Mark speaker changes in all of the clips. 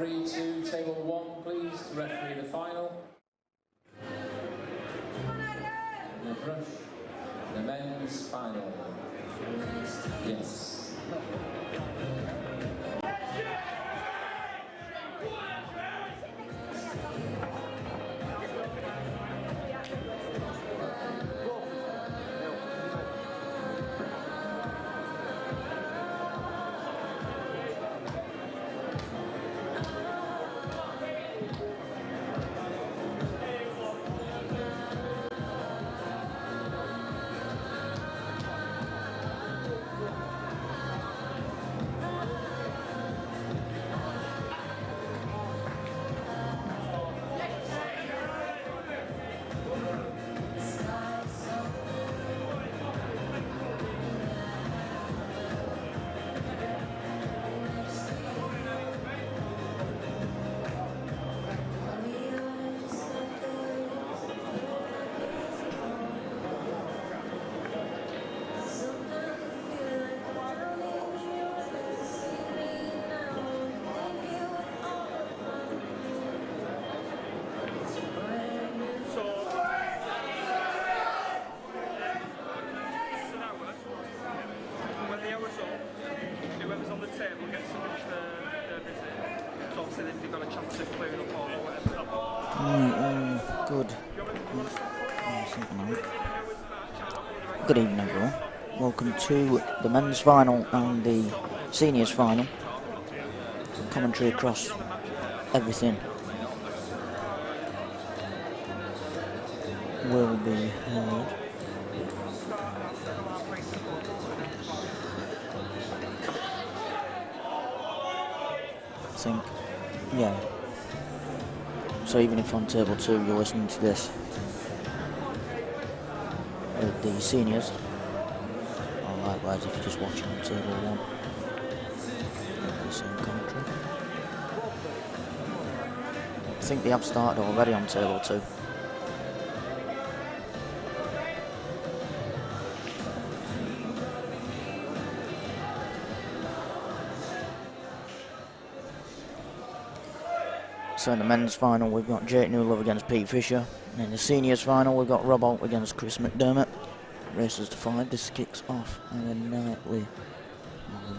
Speaker 1: referee to table 1, please, to referee the final. The brush, the men's final. Yes.
Speaker 2: Good evening, everyone. Welcome to the men's final and the seniors final. Commentary across everything will be heard. I think, yeah. So even if on table 2 you're listening to this with the seniors, or likewise if you're just watching on table 1, the same commentary. I think they have started already on table 2. So in the men's final we've got Jake Newlove against Pete Fisher. And in the seniors final we've got Rob Holt against Chris McDermott. Races to 5. This kicks off our nightly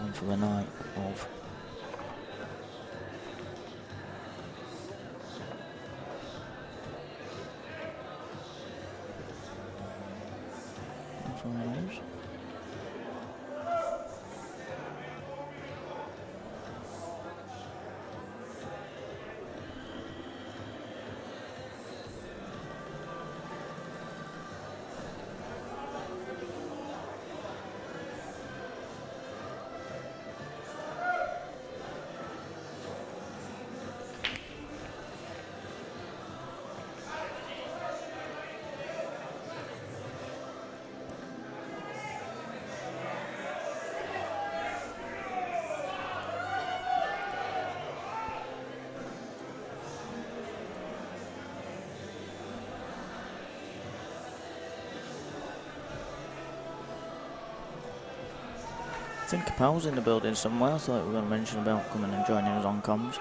Speaker 2: one for the night of finals. I think Capel's in the building somewhere. I thought we were going to mention about coming and joining us on comms.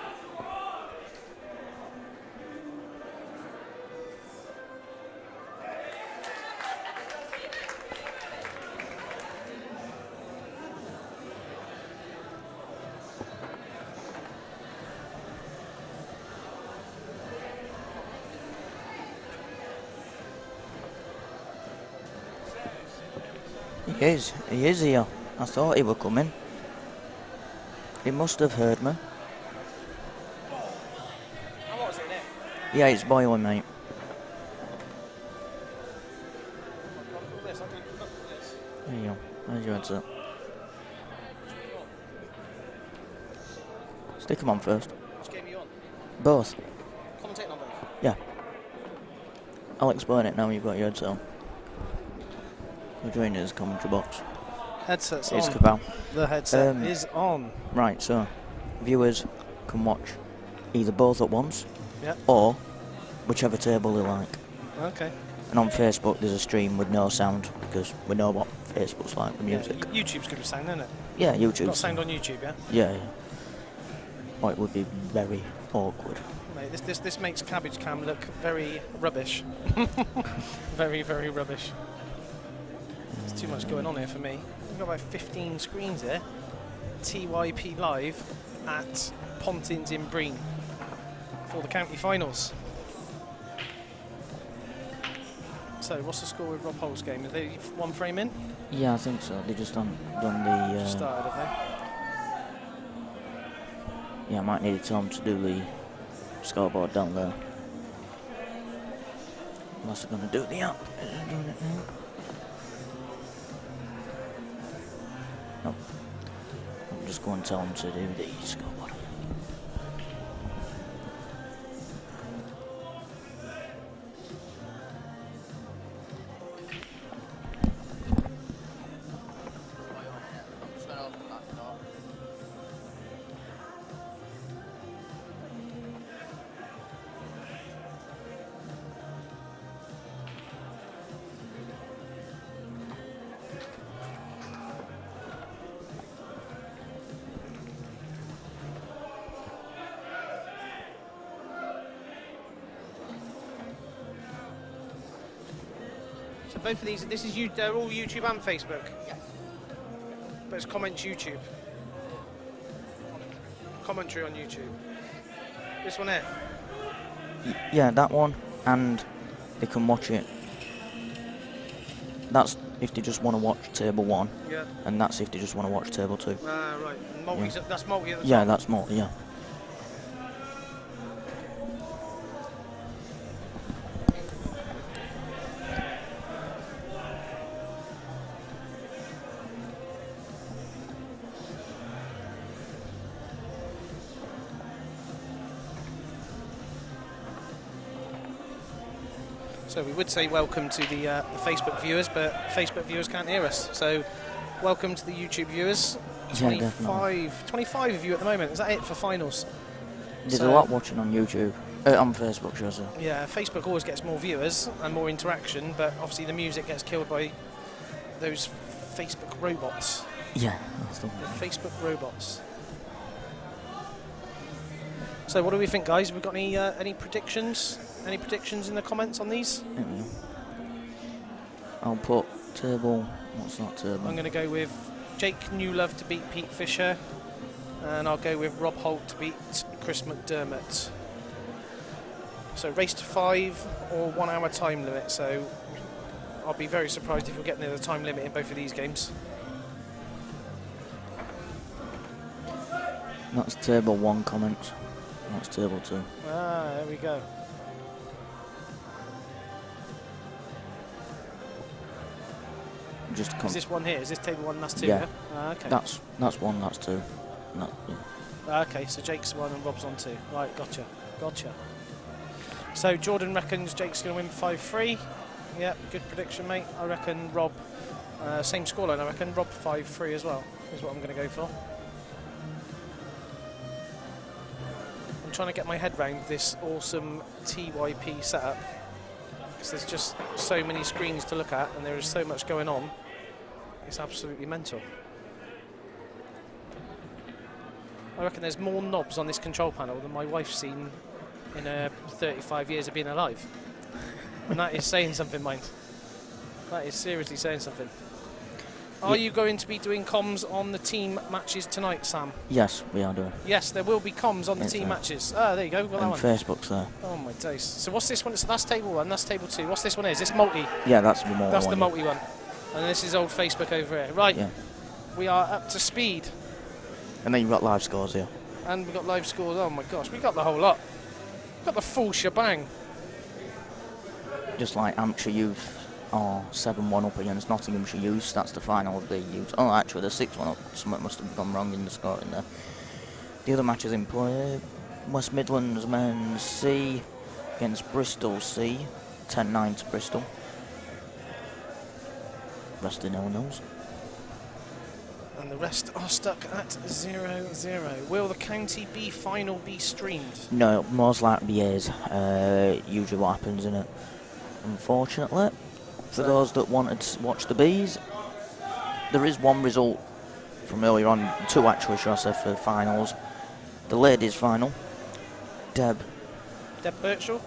Speaker 2: He is here. I thought he were coming. He must have heard me.
Speaker 3: How was it there?
Speaker 2: Yeah, it's boiling, mate. There you go. There's your headset. Stick him on first.
Speaker 3: Which game are you on?
Speaker 2: Both.
Speaker 3: Commentator on both?
Speaker 2: Yeah. I'll explain it now you've got your headset on. We're joining his commentary box.
Speaker 3: Headset's
Speaker 2: It's
Speaker 3: on.
Speaker 2: Cabal.
Speaker 3: The headset is on.
Speaker 2: Right, so viewers can watch either both at once,
Speaker 3: Yep.
Speaker 2: or whichever table they like.
Speaker 3: Okay.
Speaker 2: And on Facebook there's a stream with no sound, because we know what Facebook's like with music.
Speaker 3: YouTube's good with sound, isn't it?
Speaker 2: Yeah, YouTube.
Speaker 3: Got sound on YouTube, yeah?
Speaker 2: Yeah. or it would be very awkward.
Speaker 3: Mate, this makes Cabbage Cam look very rubbish. Very, very rubbish. There's too much going on here for me. We've got about 15 screens here. TYPLive at Pontins in Breen for the county finals. So, what's the score with Rob Hull's game? Are they one frame in?
Speaker 2: Yeah, I think so. They just done the...
Speaker 3: Just started, have they?
Speaker 2: Yeah, I might need to tell them to do the scoreboard down there. Unless they're going to do the app. Is it doing it now? Nope. I'll just go and tell them to do the scoreboard.
Speaker 3: So both of these, they're all YouTube and Facebook? Yes. But it's comments YouTube. Commentary on YouTube. This one here?
Speaker 2: Yeah, that one, and they can watch it. That's if they just want to watch table 1,
Speaker 3: Yeah.
Speaker 2: and that's if they just want to watch table 2.
Speaker 3: Right. Multi's, that's multi at the
Speaker 2: Yeah,
Speaker 3: top.
Speaker 2: that's more, yeah.
Speaker 3: So we would say welcome to the Facebook viewers, but Facebook viewers can't hear us. So welcome to the YouTube viewers.
Speaker 2: Yeah,
Speaker 3: 25 of you at the moment. Is that it for finals?
Speaker 2: There's a lot watching on YouTube, on Facebook, should I say.
Speaker 3: Yeah, Facebook always gets more viewers and more interaction, but obviously the music gets killed by those Facebook robots.
Speaker 2: Yeah, that's the one.
Speaker 3: The Facebook robots. So what do we think, guys? Have we got any predictions? Any predictions in the comments on these?
Speaker 2: Yeah. I'll put table. What's that table?
Speaker 3: I'm going to go with Jake Newlove to beat Pete Fisher, and I'll go with Rob Holt to beat Chris McDermott. So race to 5 or 1 hour time limit. So I'll be very surprised if we're getting near the time limit in both of these games.
Speaker 2: That's table 1 comments. That's table 2.
Speaker 3: Ah, there we go.
Speaker 2: Just
Speaker 3: Is this one here? Is this table 1? That's 2.
Speaker 2: Yeah.
Speaker 3: Okay.
Speaker 2: That's 1. That's 2. No, yeah.
Speaker 3: Okay, so Jake's 1 and Rob's on 2. Right, gotcha. So Jordan reckons Jake's going to win 5-3. Yeah, good prediction, mate. I reckon Rob, same scoreline, I reckon Rob 5-3 as well, is what I'm going to go for. I'm trying to get my head round this awesome TYP setup, because there's just so many screens to look at and there is so much going on. It's absolutely mental. I reckon there's more knobs on this control panel than my wife's seen in her 35 years of being alive. And that is saying something, mind. That is seriously saying something. Are you going to be doing comms on the team matches tonight, Sam?
Speaker 2: Yes, we are doing.
Speaker 3: Yes, there will be comms on the team matches. Ah, there you go, we've got that one.
Speaker 2: Facebook's there.
Speaker 3: Oh my days. So what's this one? So that's table 1, that's table 2. What's this one? Is this multi?
Speaker 2: Yeah, that's the multi.
Speaker 3: That's the multi one. And this is old Facebook over here. Right,
Speaker 2: yeah.
Speaker 3: We are up to speed.
Speaker 2: And then you've got live scores here.
Speaker 3: And we've got live scores. Oh my gosh, we got the whole lot. We've got the full shebang.
Speaker 2: Just like Hampshire Youth are 7-1 up against Nottinghamshire Youth. That's the final of the youth. Oh, actually, they're 6-1 up. Something must have gone wrong in the scoring there. The other matches in play: West Midlands men's C against Bristol C, 10-9 to Bristol. Rest of no one knows.
Speaker 3: And the rest are stuck at 0-0. Will the County B final be streamed?
Speaker 2: No, most likely is. Usually what happens in it. Unfortunately, for those that wanted to watch the Bs, there is one result from earlier on, 2 actually, should I say, for finals. The ladies' final. Deb
Speaker 3: Birchall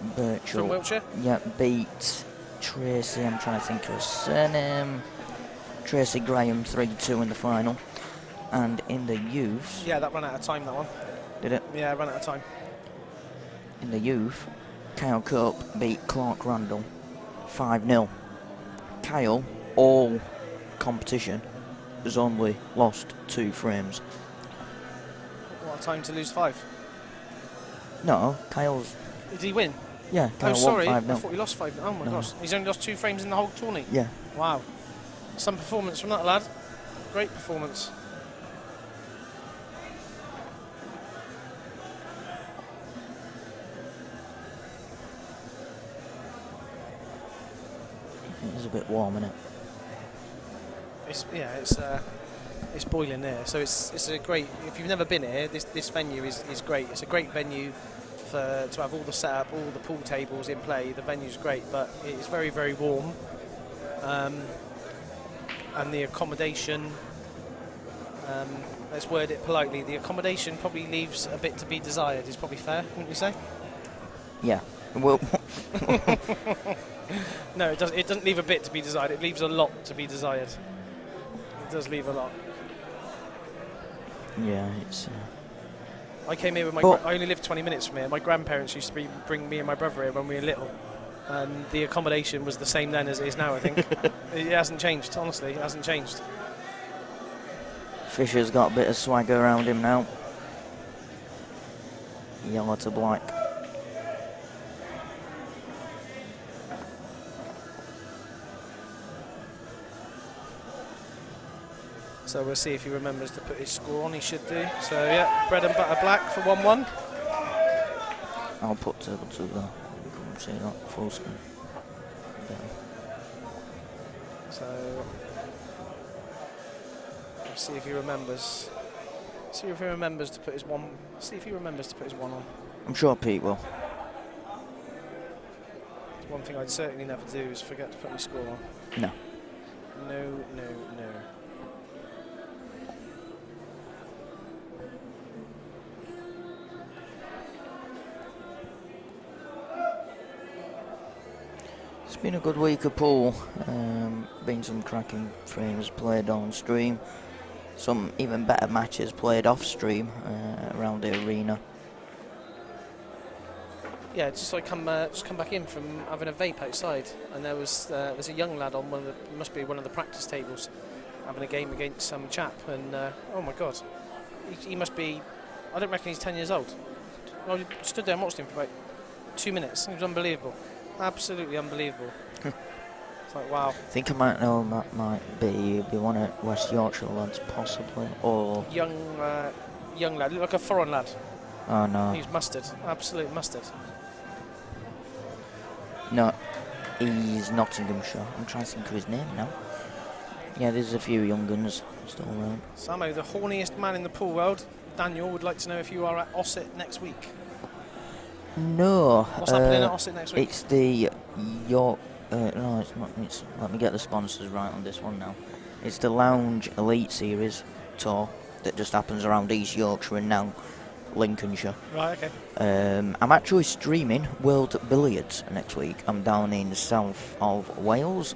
Speaker 3: from Wiltshire.
Speaker 2: Yeah, beat Tracy, I'm trying to think of her surname. Tracy Graham 3-2 in the final. And in the youth...
Speaker 3: Yeah, that ran out of time, that one.
Speaker 2: Did it?
Speaker 3: Yeah, it ran out of time.
Speaker 2: In the youth, Kyle Cope beat Clark Randall 5-0. Kyle, all competition, has only lost 2 frames.
Speaker 3: What a time to lose 5.
Speaker 2: No, Kyle's...
Speaker 3: Did he win?
Speaker 2: Yeah, Kyle
Speaker 3: sorry,
Speaker 2: won 5-0.
Speaker 3: I thought he lost 5. Oh my gosh, he's only lost 2 frames in the whole tourney.
Speaker 2: Yeah.
Speaker 3: Wow. Some performance from that lad. Great performance.
Speaker 2: It's a bit warm, isn't it?
Speaker 3: It's boiling there. So it's a great. If you've never been here, this venue is great. It's a great venue to have all the setup, all the pool tables in play. The venue's great, but it's very, very warm. And the accommodation. Let's word it politely. The accommodation probably leaves a bit to be desired. Is probably fair, wouldn't you say?
Speaker 2: Yeah. Well.
Speaker 3: No, it doesn't. It doesn't leave a bit to be desired. It leaves a lot to be desired. It does leave a lot.
Speaker 2: Yeah, it's...
Speaker 3: I came here with my... I only lived 20 minutes from here. My grandparents used to bring me and my brother here when we were little. And the accommodation was the same then as it is now, I think. It hasn't changed, honestly. It hasn't changed.
Speaker 2: Fisher's got a bit of swagger around him now. Yellow to black.
Speaker 3: So we'll see if he remembers to put his score on. He should do. So yeah, bread and butter black for 1-1.
Speaker 2: I'll put table 2 there. You can see that full screen. Yeah.
Speaker 3: So we'll see if he remembers. See if he remembers to put his one. See if he remembers to put his 1 on.
Speaker 2: I'm sure Pete will.
Speaker 3: One thing I'd certainly never do is forget to put my score on.
Speaker 2: No.
Speaker 3: No, no, no.
Speaker 2: It's been a good week of pool. Been some cracking frames played on stream. Some even better matches played off stream around the arena.
Speaker 3: Yeah, just come back in from having a vape outside, and there's a young lad on must be one of the practice tables, having a game against some chap, and oh my god, he must be, I don't reckon he's 10 years old. I stood there and watched him for about 2 minutes. It was unbelievable, absolutely unbelievable. It's like wow.
Speaker 2: I think I might know that might be one of West Yorkshire lads, possibly, or
Speaker 3: young lad, looked like a foreign lad.
Speaker 2: Oh no.
Speaker 3: He's mustard, absolute mustard.
Speaker 2: No, he's Nottinghamshire. I'm trying to think of his name now. Yeah, there's a few young guns still around.
Speaker 3: Samo, the horniest man in the pool world, Daniel, would like to know if you are at Ossett next week.
Speaker 2: No.
Speaker 3: What's happening at Ossett next week?
Speaker 2: It's the York... no, it's not. Let me get the sponsors right on this one now. It's the Lounge Elite Series tour that just happens around East Yorkshire and now Lincolnshire.
Speaker 3: Right, okay.
Speaker 2: I'm actually streaming World Billiards next week. I'm down in the south of Wales.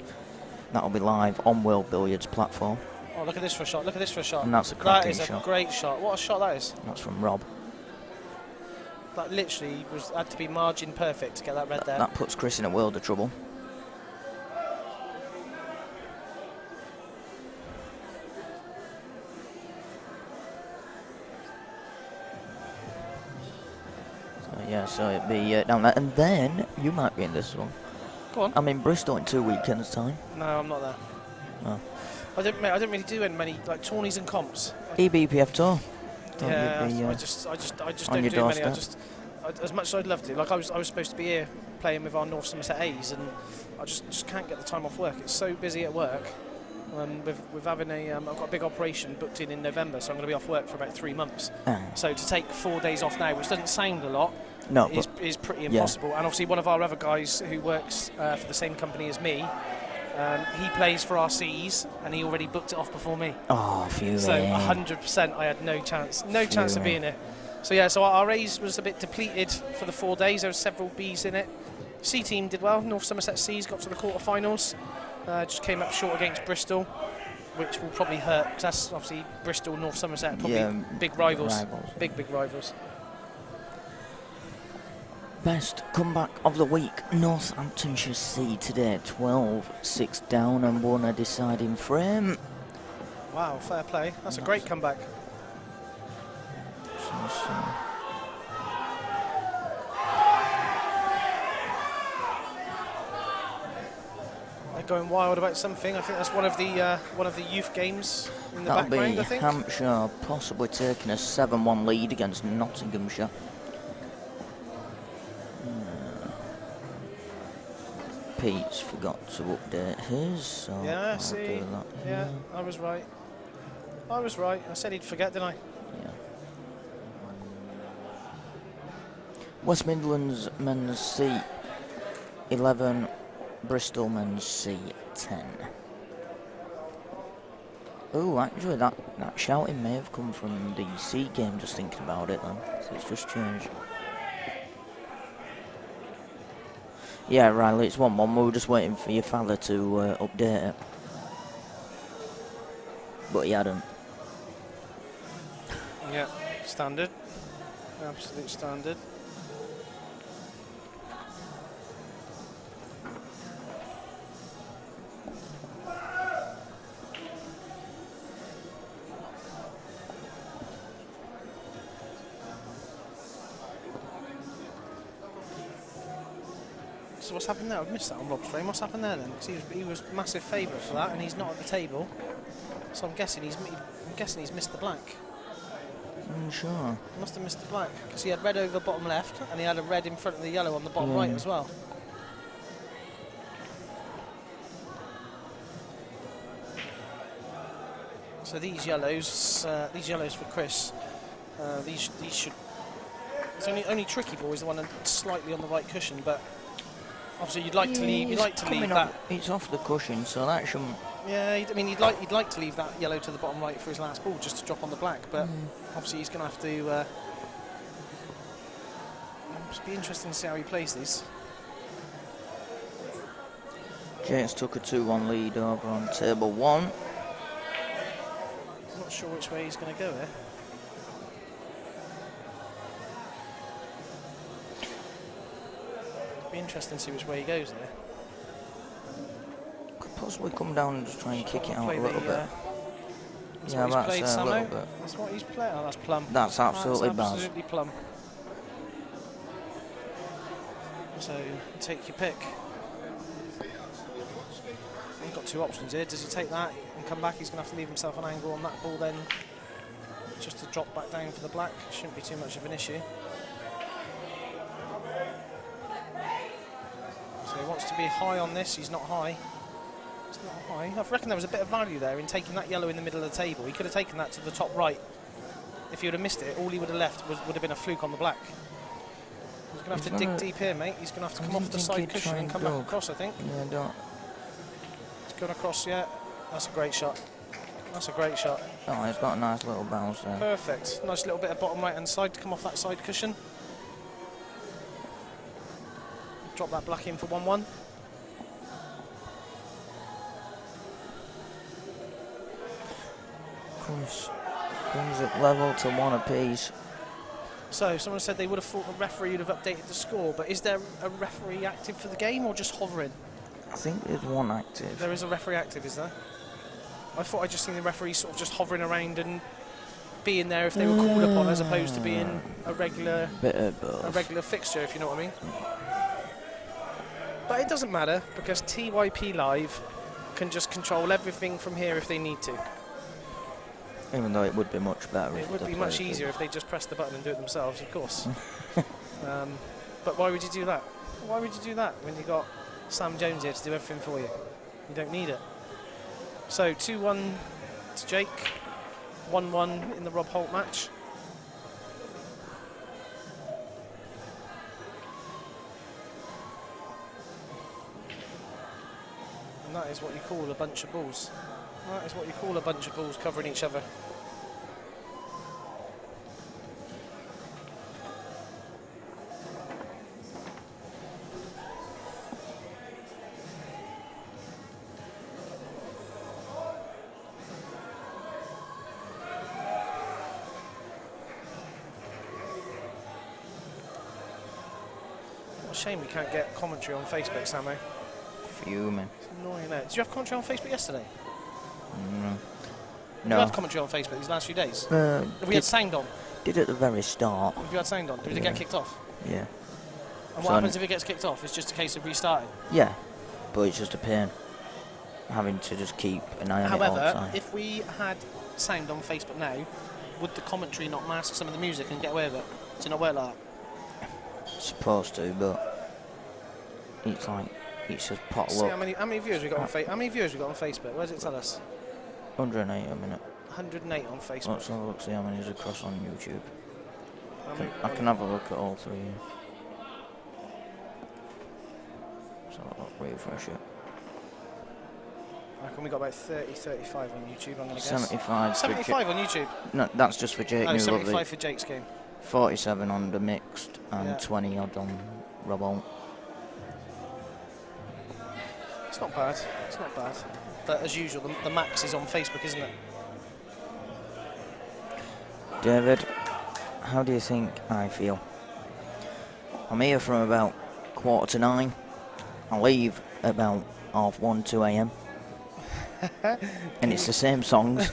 Speaker 2: That'll be live on World Billiards platform.
Speaker 3: Oh, look at this for a shot, look at this for a shot.
Speaker 2: And that's a cracking shot.
Speaker 3: That is a great shot. What a shot that is.
Speaker 2: That's from Rob.
Speaker 3: That literally had to be margin perfect to get that red there.
Speaker 2: That puts Chris in a world of trouble. Yeah, so it'd be down there, and then you might be in this one.
Speaker 3: Go on.
Speaker 2: I'm in Bristol in 2 weekends' time.
Speaker 3: No, I'm not there.
Speaker 2: Oh.
Speaker 3: I don't really do many like tourneys and comps.
Speaker 2: EBPF tour.
Speaker 3: Yeah, I just don't do many. As much as I'd love to. Like I was supposed to be here playing with our North Somerset A's, and I just can't get the time off work. It's so busy at work. With having I've got a big operation booked in November, so I'm going to be off work for about 3 months. So to take 4 days off now, which doesn't sound a lot,
Speaker 2: no,
Speaker 3: is pretty impossible. Yeah. And obviously one of our other guys who works for the same company as me, he plays for our C's, and he already booked it off before me.
Speaker 2: Oh, phew.
Speaker 3: So 100%, I had no chance of being here. So yeah, so our A's was a bit depleted for the 4 days. There were several Bs in it. C team did well. North Somerset C's got to the quarterfinals. Just came up short against Bristol, which will probably hurt because that's obviously Bristol, North Somerset, probably big rivals. Big rivals.
Speaker 2: Best comeback of the week, Northamptonshire C today, 12-6 down and won a deciding frame.
Speaker 3: Wow, fair play. That's a great comeback. They're going wild about something. I think that's one of the youth games in the background, I think.
Speaker 2: Hampshire possibly taking a 7-1 lead against Nottinghamshire. Pete's forgot to update his, so
Speaker 3: yeah,
Speaker 2: I'll
Speaker 3: see,
Speaker 2: do that.
Speaker 3: yeah, I was right. I said he'd forget, didn't I?
Speaker 2: Yeah. West Midlands men's C 11, Bristol men's C 10. Oh, actually, that shouting may have come from the C game. Just thinking about it, then, so it's just changed. Yeah, Riley, it's 1-1. We were just waiting for your father to update it. But he hadn't.
Speaker 3: Yeah, standard. Absolute standard. So what's happened there? I've missed that on Rob's frame. What's happened there then? Because he was massive favourite for that, and he's not at the table. So I'm guessing he's missed the black.
Speaker 2: Sure.
Speaker 3: He must have missed the black because he had red over bottom left, and he had a red in front of the yellow on the bottom right as well. So these yellows for Chris. These should. It's only tricky ball is the one that's slightly on the right cushion, but. Obviously, you'd like to leave that.
Speaker 2: It's off the cushion, so that shouldn't.
Speaker 3: Yeah, I mean, you'd like to leave that yellow to the bottom right for his last ball, just to drop on the black. But obviously, he's going to have to. It'll be interesting to see how he plays these.
Speaker 2: James took a 2-1 lead over on table 1.
Speaker 3: I'm not sure which way he's going to go here. Be interesting to see which way he goes there.
Speaker 2: Could possibly come down and just try and kick it out a little bit.
Speaker 3: That's
Speaker 2: Yeah,
Speaker 3: what he's played,
Speaker 2: a little bit.
Speaker 3: That's what he's played. Oh, that's plum.
Speaker 2: That's absolutely bad.
Speaker 3: Absolutely plum. So take your pick. He's got 2 options here. Does he take that and come back? He's going to have to leave himself an angle on that ball then, just to drop back down for the black. Shouldn't be too much of an issue. So he wants to be high on this. He's not high. It's not high. I reckon there was a bit of value there in taking that yellow in the middle of the table. He could have taken that to the top right. If he would have missed it, all he would have left would have been a fluke on the black. He's going to have to dig deep here, mate. He's going to have to come off the side cushion and come back across, I think.
Speaker 2: Yeah, don't.
Speaker 3: He's gone across, yeah. That's a great shot. That's a great shot.
Speaker 2: Oh, he's got a nice little bounce there.
Speaker 3: Perfect. Nice little bit of bottom right-hand side to come off that side cushion. Drop that black in for 1-1.
Speaker 2: Brings it level to 1 apiece.
Speaker 3: So, someone said they would have thought the referee would have updated the score, but is there a referee active for the game or just hovering?
Speaker 2: I think there's 1 active.
Speaker 3: There is a referee active, is there? I thought I'd just seen the referee sort of just hovering around and being there if they were called upon, as opposed to being a regular fixture, if you know what I mean. But it doesn't matter, because TYPLive can just control everything from here if they need to.
Speaker 2: Even though it would be much better.
Speaker 3: It would be much easier if they just press the button and do it themselves, of course. But why would you do that? Why would you do that when you've got Sam Jones here to do everything for you? You don't need it. So 2-1 to Jake, 1-1 in the Rob Holt match. And that is what you call a bunch of balls. That is what you call a bunch of balls covering each other. shame we can't get commentary on Facebook, Samo.
Speaker 2: Fuming.
Speaker 3: It's annoying, isn't it? Did you have commentary on Facebook yesterday?
Speaker 2: No.
Speaker 3: Have you had commentary on Facebook these last few days? Have we had sound on?
Speaker 2: Did at the very start.
Speaker 3: Have you had sound on? Did it get kicked off?
Speaker 2: Yeah.
Speaker 3: And what happens if it gets kicked off? It's just a case of restarting?
Speaker 2: Yeah, but it's just a pain. Having to just keep an eye on it all the
Speaker 3: However,
Speaker 2: time.
Speaker 3: if we had sound on Facebook now, would the commentary not mask some of the music and get away with it? Does it not work like that?
Speaker 2: Supposed to, but it's like, it's just pot
Speaker 3: See
Speaker 2: luck.
Speaker 3: how many viewers we got on How many viewers we got on Facebook? Where does it tell us?
Speaker 2: 108 a minute.
Speaker 3: 108 on Facebook.
Speaker 2: Let's have a look, see how many is across on YouTube. I
Speaker 3: How
Speaker 2: can have a look at all three. So I'll refresh it.
Speaker 3: I reckon we got about 30, 35 on YouTube, I'm going to guess.
Speaker 2: 75.
Speaker 3: 75 on YouTube?
Speaker 2: No, that's just for Jake.
Speaker 3: Oh,
Speaker 2: Newlove.
Speaker 3: 75 for Jake's game.
Speaker 2: 47 on the mixed and 20 odd on Robbo.
Speaker 3: It's not bad. It's not bad. But as usual, the max is on Facebook, isn't it?
Speaker 2: David, how do you think I feel? I'm here from about 9:15. I leave about 1:30, 2 a.m. And it's the same songs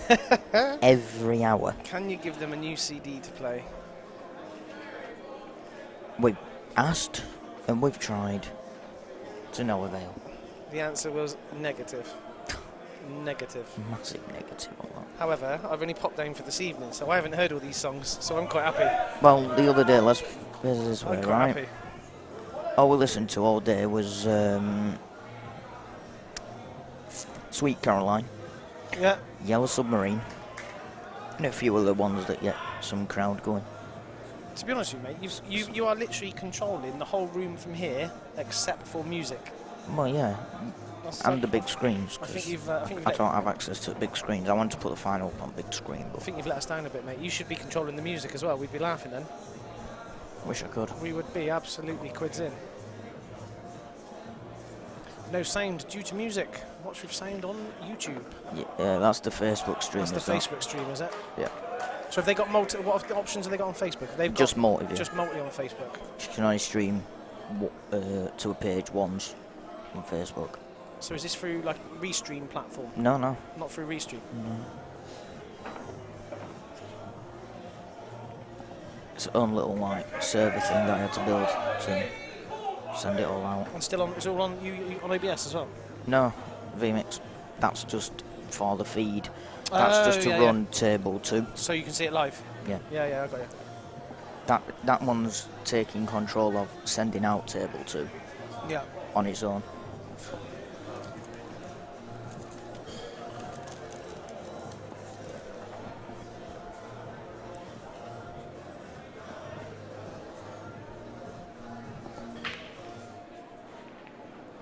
Speaker 2: every hour.
Speaker 3: Can you give them a new CD to play?
Speaker 2: We've asked and we've tried to no avail.
Speaker 3: The answer was negative. Negative.
Speaker 2: Massive negative on that.
Speaker 3: However, I've only popped down for this evening, so I haven't heard all these songs, so I'm quite happy.
Speaker 2: Well, the other day, let's put it this way,
Speaker 3: I'm quite
Speaker 2: right?
Speaker 3: happy.
Speaker 2: All we listened to all day was Sweet Caroline,
Speaker 3: Yeah.
Speaker 2: Yellow Submarine, and a few other ones that get some crowd going.
Speaker 3: To be honest with you, mate, you are literally controlling the whole room from here, except for music.
Speaker 2: Well, yeah, and the big screens,
Speaker 3: I think
Speaker 2: because
Speaker 3: you've
Speaker 2: I don't have access to the big screens. I want to put the final up on big screen,
Speaker 3: I
Speaker 2: but
Speaker 3: think you've let us down a bit, mate. You should be controlling the music as well. We'd be laughing then.
Speaker 2: wish I could.
Speaker 3: We would be absolutely quids in. No sound due to music. Watch with sound on YouTube.
Speaker 2: Yeah, that's the Facebook stream.
Speaker 3: That's the Facebook stream, is it?
Speaker 2: Yeah.
Speaker 3: So have they got what options have they got on Facebook? They've
Speaker 2: Just
Speaker 3: got
Speaker 2: multi.
Speaker 3: just multi on Facebook.
Speaker 2: You can only stream to a page once on Facebook.
Speaker 3: So is this through like Restream platform?
Speaker 2: No.
Speaker 3: Not through Restream.
Speaker 2: No. It's its own little like server thing that I had to build to send it all out.
Speaker 3: And still on, it's all on you on OBS as well.
Speaker 2: No, vMix. That's just for the feed. That's just to run table 2.
Speaker 3: So you can see it live.
Speaker 2: Yeah.
Speaker 3: Yeah, I got you.
Speaker 2: That one's taking control of sending out table 2
Speaker 3: Yeah.
Speaker 2: on its own.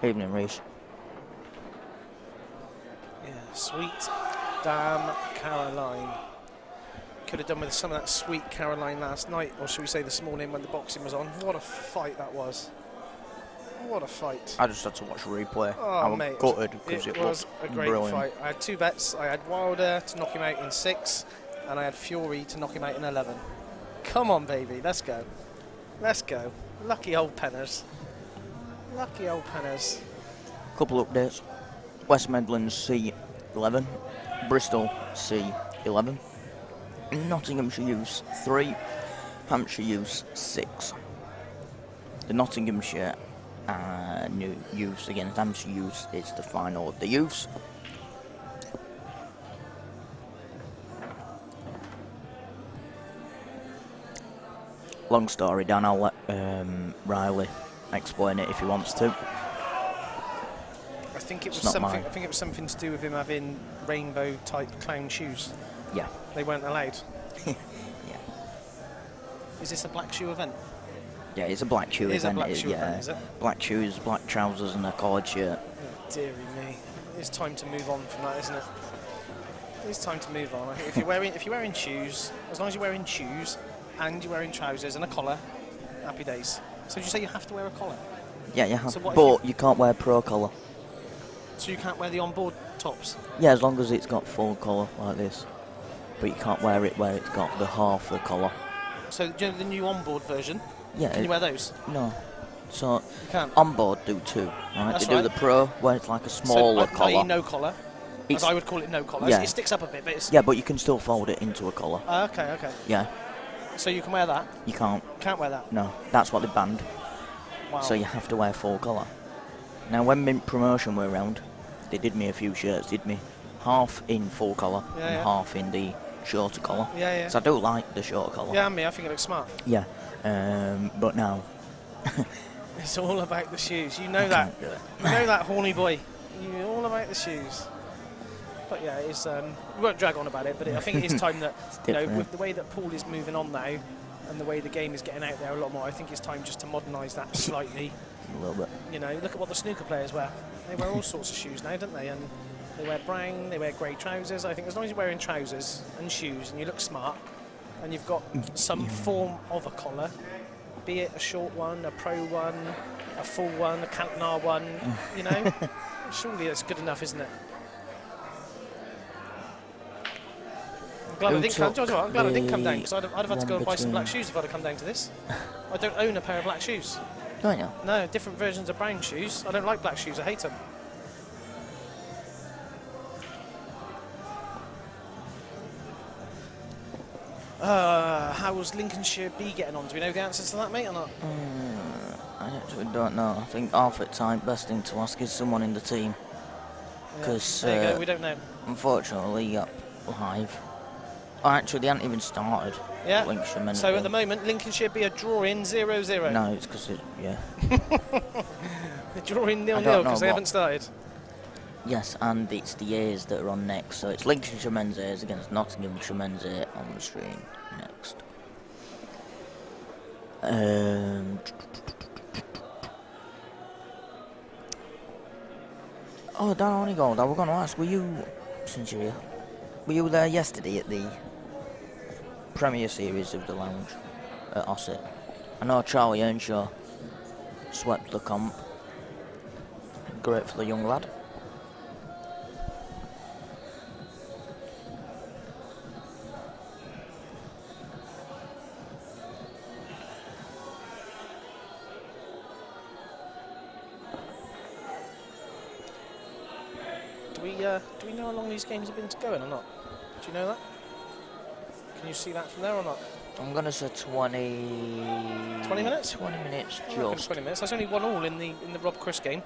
Speaker 2: Evening, Reese.
Speaker 3: Yeah, sweet damn Caroline. Could have done with some of that sweet Caroline last night, or should we say this morning when the boxing was on. What a fight that was. What a fight.
Speaker 2: I just had to watch a replay.
Speaker 3: Oh,
Speaker 2: I was
Speaker 3: mate,
Speaker 2: gutted because
Speaker 3: it
Speaker 2: it
Speaker 3: was
Speaker 2: looked
Speaker 3: a great
Speaker 2: brilliant.
Speaker 3: fight. I had 2 bets. I had Wilder to knock him out in 6, and I had Fury to knock him out in 11. Come on, baby, let's go. Let's go. Lucky old penners. Lucky old penners.
Speaker 2: Couple updates. West Midlands C11, Bristol C11, Nottinghamshire Youths 3, Hampshire Youths 6. The Nottinghamshire new Youths against Hampshire Youths is the final of the Youths. Long story, Dan. I'll let Riley explain it if he wants to.
Speaker 3: I think it was
Speaker 2: It's not
Speaker 3: something.
Speaker 2: mine.
Speaker 3: I think it was something to do with him having rainbow type clown shoes.
Speaker 2: Yeah.
Speaker 3: They weren't allowed.
Speaker 2: Yeah.
Speaker 3: Is this a black shoe event?
Speaker 2: Yeah, it's a black shoe
Speaker 3: It is a
Speaker 2: event.
Speaker 3: black shoe
Speaker 2: yeah.
Speaker 3: event, is it?
Speaker 2: Black shoes, black trousers, and a collared shirt.
Speaker 3: Oh, dearie me. It's time to move on from that, isn't it? It's time to move on. I think if you're wearing shoes, as long as you're wearing shoes and you're wearing trousers and a collar, happy days. So did you say you have to wear a collar?
Speaker 2: Yeah, you have.
Speaker 3: So what if
Speaker 2: But you can't wear pro collar.
Speaker 3: So you can't wear the on-board tops?
Speaker 2: Yeah, as long as it's got full collar like this. But you can't wear it where it's got the half the collar.
Speaker 3: So do you know the new on-board version?
Speaker 2: Yeah.
Speaker 3: Can you wear those?
Speaker 2: No. So
Speaker 3: You can't.
Speaker 2: on board do 2, right?
Speaker 3: That's
Speaker 2: they do
Speaker 3: right.
Speaker 2: the pro where it's like a smaller
Speaker 3: so,
Speaker 2: collar.
Speaker 3: no collar. As I would call it, no collar.
Speaker 2: Yeah.
Speaker 3: It sticks up a bit, but it's...
Speaker 2: Yeah, but you can still fold it into a collar.
Speaker 3: Okay, okay.
Speaker 2: Yeah,
Speaker 3: So you can wear that?
Speaker 2: you can't.
Speaker 3: Can't wear that?
Speaker 2: No, that's what they banned.
Speaker 3: Wow.
Speaker 2: So you have to wear full collar. Now, when Mint promotion were around, they did me a few shirts. Did me half in full collar and half in the shorter collar.
Speaker 3: Yeah, yeah.
Speaker 2: So I do like the shorter collar.
Speaker 3: Yeah, I think it looks smart.
Speaker 2: Yeah, but now
Speaker 3: It's all about the shoes. You know that. You know that, horny boy. You're all about the shoes. But yeah, it's we won't drag on about it, but I think it is time that, you know, with the way that pool is moving on now, and the way the game is getting out there a lot more, I think it's time just to modernise that slightly.
Speaker 2: a little bit.
Speaker 3: You know, look at what the snooker players wear. They wear all sorts of shoes now, don't they? And they wear brown, they wear grey trousers. I think as long as you're wearing trousers and shoes and you look smart, and you've got some form of a collar, be it a short one, a pro one, a full one, a Cantnar one, you know, surely that's good enough, isn't it? I'm glad I didn't come down, because I'd have had to go and buy some black shoes if I'd have come down to this. I don't own a pair of black shoes.
Speaker 2: Don't you?
Speaker 3: No, different versions of brown shoes. I don't like black shoes, I hate them. How's Lincolnshire B getting on? Do we know the answers to that, mate, or not?
Speaker 2: I actually don't know. I think half at time, best thing to ask is someone in the team. Because
Speaker 3: There you go, we don't know.
Speaker 2: unfortunately, live. Oh, actually, they hadn't even started.
Speaker 3: Yeah.
Speaker 2: Lincolnshire men
Speaker 3: So
Speaker 2: have
Speaker 3: at the
Speaker 2: been.
Speaker 3: moment, Lincolnshire B are drawing 0-0.
Speaker 2: No, it's because yeah.
Speaker 3: They're drawing 0-0
Speaker 2: I don't know
Speaker 3: because they
Speaker 2: what-
Speaker 3: haven't started.
Speaker 2: Yes, and it's the A's that are on next. So it's Lincolnshire men's A's against Nottinghamshire men's A on the stream next. Oh, Dan Onigold, I was going to ask, were you, since you're here, were you there yesterday at the Premier Series of the Lounge at Ossett? I know Charlie Earnshaw swept the comp. Great for the young lad.
Speaker 3: Do we know how long these games have been going or not? Do you know that? Can you see that from there or not?
Speaker 2: I'm going to say 20...
Speaker 3: 20 minutes?
Speaker 2: 20 minutes,
Speaker 3: I reckon
Speaker 2: just.
Speaker 3: 20 minutes. That's only 1-1 in the Rob Chris game.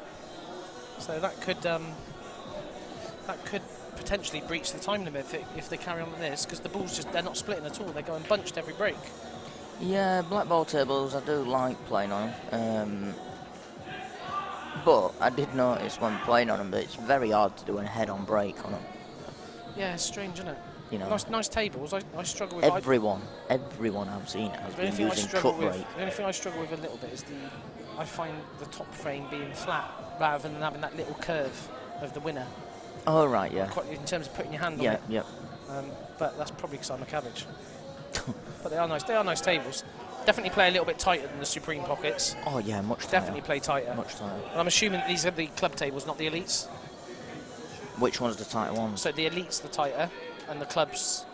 Speaker 3: So that could potentially breach the time limit if they carry on with this, because the balls they're not splitting at all. They're going bunched every break.
Speaker 2: Yeah, Blackball tables, I do like playing on them. But I did notice when playing on them that it's very hard to do a head-on break on them.
Speaker 3: Yeah, it's strange, isn't it?
Speaker 2: You know,
Speaker 3: Nice tables. I struggle with.
Speaker 2: everyone I've seen has been using cut break.
Speaker 3: The only thing I struggle with a little bit is I find the top frame being flat rather than having that little curve of the winner.
Speaker 2: Oh right, yeah.
Speaker 3: Quite, in terms of putting your hand on
Speaker 2: Yeah,
Speaker 3: it.
Speaker 2: yeah.
Speaker 3: But that's probably because I'm a cabbage. But they are nice. They are nice tables. Definitely play a little bit tighter than the Supreme Pockets.
Speaker 2: Oh yeah, much tighter.
Speaker 3: Definitely play tighter.
Speaker 2: Much tighter.
Speaker 3: And I'm assuming that these are the club tables, not the elites.
Speaker 2: Which one's the tighter one?
Speaker 3: So the elites the tighter, and the clubs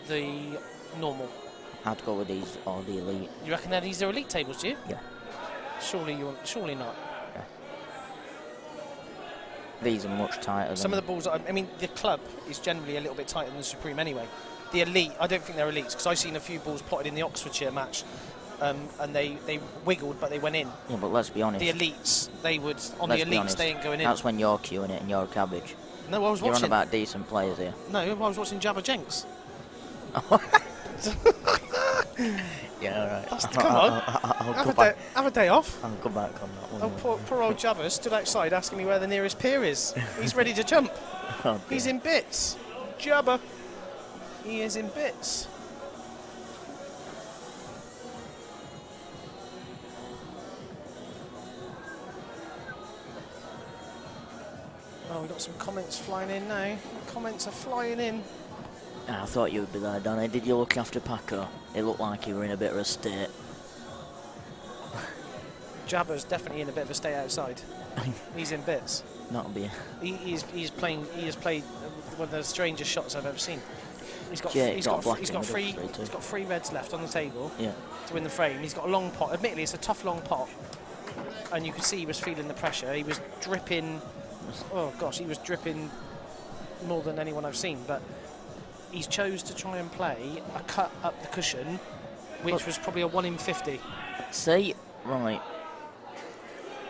Speaker 3: the normal.
Speaker 2: I'd go with these or the elite.
Speaker 3: You reckon that these are elite tables, do you?
Speaker 2: Yeah.
Speaker 3: Surely not.
Speaker 2: Yeah. These are much tighter.
Speaker 3: Some of the balls, I mean, the club is generally a little bit tighter than the Supreme anyway. The elite, I don't think they're elites, because I've seen a few balls potted in the Oxfordshire match, and they wiggled, but they went in.
Speaker 2: Yeah, but let's be honest.
Speaker 3: The elites, they would, on
Speaker 2: Let's
Speaker 3: the
Speaker 2: be
Speaker 3: elites,
Speaker 2: honest,
Speaker 3: they ain't going in.
Speaker 2: That's when you're queuing it and you're a cabbage.
Speaker 3: No, I was
Speaker 2: You're
Speaker 3: watching.
Speaker 2: on about decent players here.
Speaker 3: No, I was watching Jabba Jenks.
Speaker 2: Yeah, alright.
Speaker 3: Come on, have a day off.
Speaker 2: I'll go back on that one.
Speaker 3: Oh, poor old Jabba stood outside asking me where the nearest pier is. He's ready to jump.
Speaker 2: Oh,
Speaker 3: He's in bits. Jabba. He is in bits. Oh, we've got some comments flying in now. Comments are flying in.
Speaker 2: I thought you would be there, Danny. Did you look after Paco? It looked like you were in a bit of a state.
Speaker 3: Jabba's definitely in a bit of a state outside. He's in bits.
Speaker 2: Not be.
Speaker 3: He has played one of the strangest shots I've ever seen. He's got three reds left on the table
Speaker 2: Yeah.
Speaker 3: to win the frame. He's got a long pot. Admittedly, it's a tough long pot, and you could see he was feeling the pressure. He was dripping. Oh gosh, he was dripping more than anyone I've seen. But he's chose to try and play a cut up the cushion, which was probably a 1 in 50.
Speaker 2: See, right.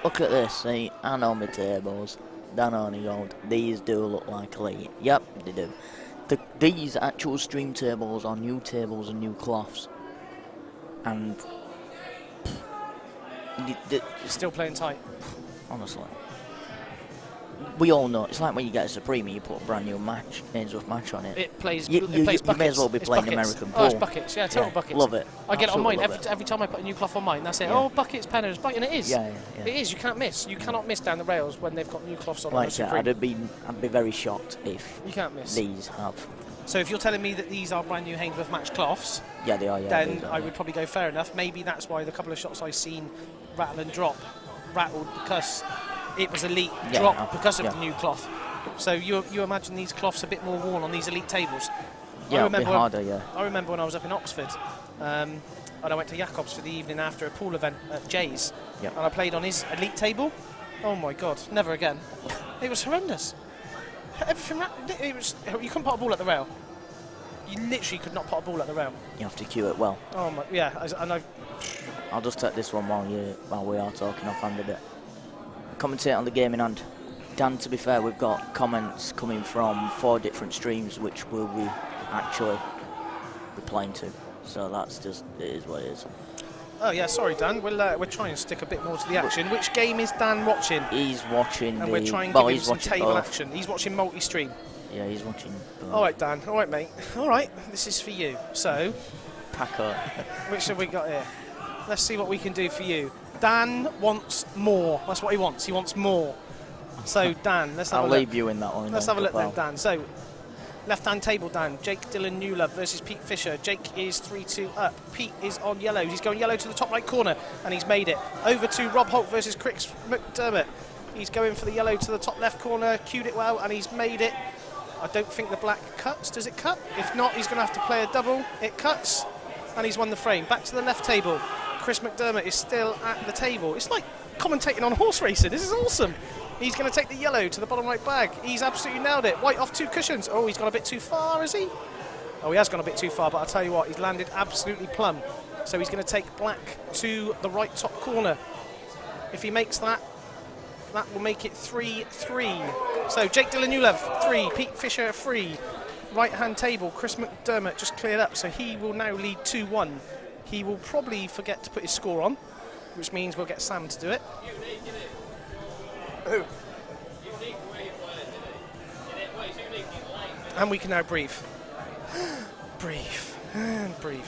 Speaker 2: Look at this. See, I know my tables. Dan only gold. These do look like elite. Yep, they do. These actual stream tables are new tables and new cloths. And
Speaker 3: Still playing tight.
Speaker 2: honestly, we all know it's like when you get a Supreme and you put a brand new Ainsworth match on it.
Speaker 3: It plays.
Speaker 2: You
Speaker 3: It plays buckets.
Speaker 2: may as well be
Speaker 3: It's
Speaker 2: playing
Speaker 3: buckets.
Speaker 2: American
Speaker 3: Oh, it's
Speaker 2: pool.
Speaker 3: buckets. Yeah, total buckets.
Speaker 2: Love it.
Speaker 3: I get it on mine
Speaker 2: Absolutely love
Speaker 3: every time I put a new cloth on mine. That's it.
Speaker 2: Yeah.
Speaker 3: Oh, buckets, penners, and it is.
Speaker 2: Yeah.
Speaker 3: It is. You can't miss. You cannot miss down the rails when they've got new cloths on.
Speaker 2: Like I
Speaker 3: a
Speaker 2: said,
Speaker 3: Supreme.
Speaker 2: I'd be very shocked if
Speaker 3: You can't miss.
Speaker 2: these have.
Speaker 3: So if you're telling me that these are brand new Ainsworth match cloths,
Speaker 2: Yeah, they are. Yeah,
Speaker 3: then
Speaker 2: these are,
Speaker 3: I
Speaker 2: yeah.
Speaker 3: would probably go fair enough. Maybe that's why the couple of shots I've seen rattle and drop rattled because it was elite drop because of the new cloth. So you imagine these cloths a bit more worn on these elite tables.
Speaker 2: Yeah, it'll be harder. Yeah.
Speaker 3: I remember when I was up in Oxford, and I went to Jacobs for the evening after a pool event at Jay's,
Speaker 2: Yep.
Speaker 3: and I played on his elite table. Oh my God, never again. It was horrendous. Everything, it was, you couldn't pot a ball at the rail. You literally could not pot a ball at the rail.
Speaker 2: You have to cue it well.
Speaker 3: Oh my, yeah, and
Speaker 2: I'll just take this one while we are talking offhand a bit. Commentate on the game in hand. Dan, to be fair, we've got comments coming from 4 different streams, which we'll be actually replying to. So that's just, it is what it is.
Speaker 3: Oh yeah, sorry Dan, we'll try and stick a bit more to the action. Which game is Dan watching?
Speaker 2: He's watching
Speaker 3: And we're trying to give him some table action. He's watching multi-stream.
Speaker 2: Yeah, he's watching both.
Speaker 3: All right, Dan. All right, mate. All right, this is for you. So,
Speaker 2: Paco.
Speaker 3: which have we got here? Let's see what we can do for you. Dan wants more. That's what he wants. He wants more. So, Dan, let's have
Speaker 2: I'll
Speaker 3: a look.
Speaker 2: leave you in that one.
Speaker 3: Let's
Speaker 2: then,
Speaker 3: have a look then,
Speaker 2: pal.
Speaker 3: Dan. So, left-hand table, Dan. Jake Dylan Newlove versus Pete Fisher. Jake is 3-2 up. Pete is on yellow. He's going yellow to the top right corner, and he's made it. Over to Rob Holt versus Chris McDermott. He's going for the yellow to the top left corner, cued it well, and he's made it. I don't think the black cuts. Does it cut? If not, he's going to have to play a double. It cuts, and he's won the frame. Back to the left table. Chris McDermott is still at the table. It's like commentating on horse racing. This is awesome. He's going to take the yellow to the bottom right bag. He's absolutely nailed it. White off 2 cushions. Oh, he's gone a bit too far, is he? Oh, he has gone a bit too far, but I'll tell you what, he's landed absolutely plumb. So he's going to take black to the right top corner. If he makes that, that will make it 3-3. So Jake Dylan Newlove, 3. Pete Fisher, 3. Right-hand table, Chris McDermott just cleared up, so he will now lead 2-1. He will probably forget to put his score on, which means we'll get Sam to do it. And we can now breathe. Breathe and breathe.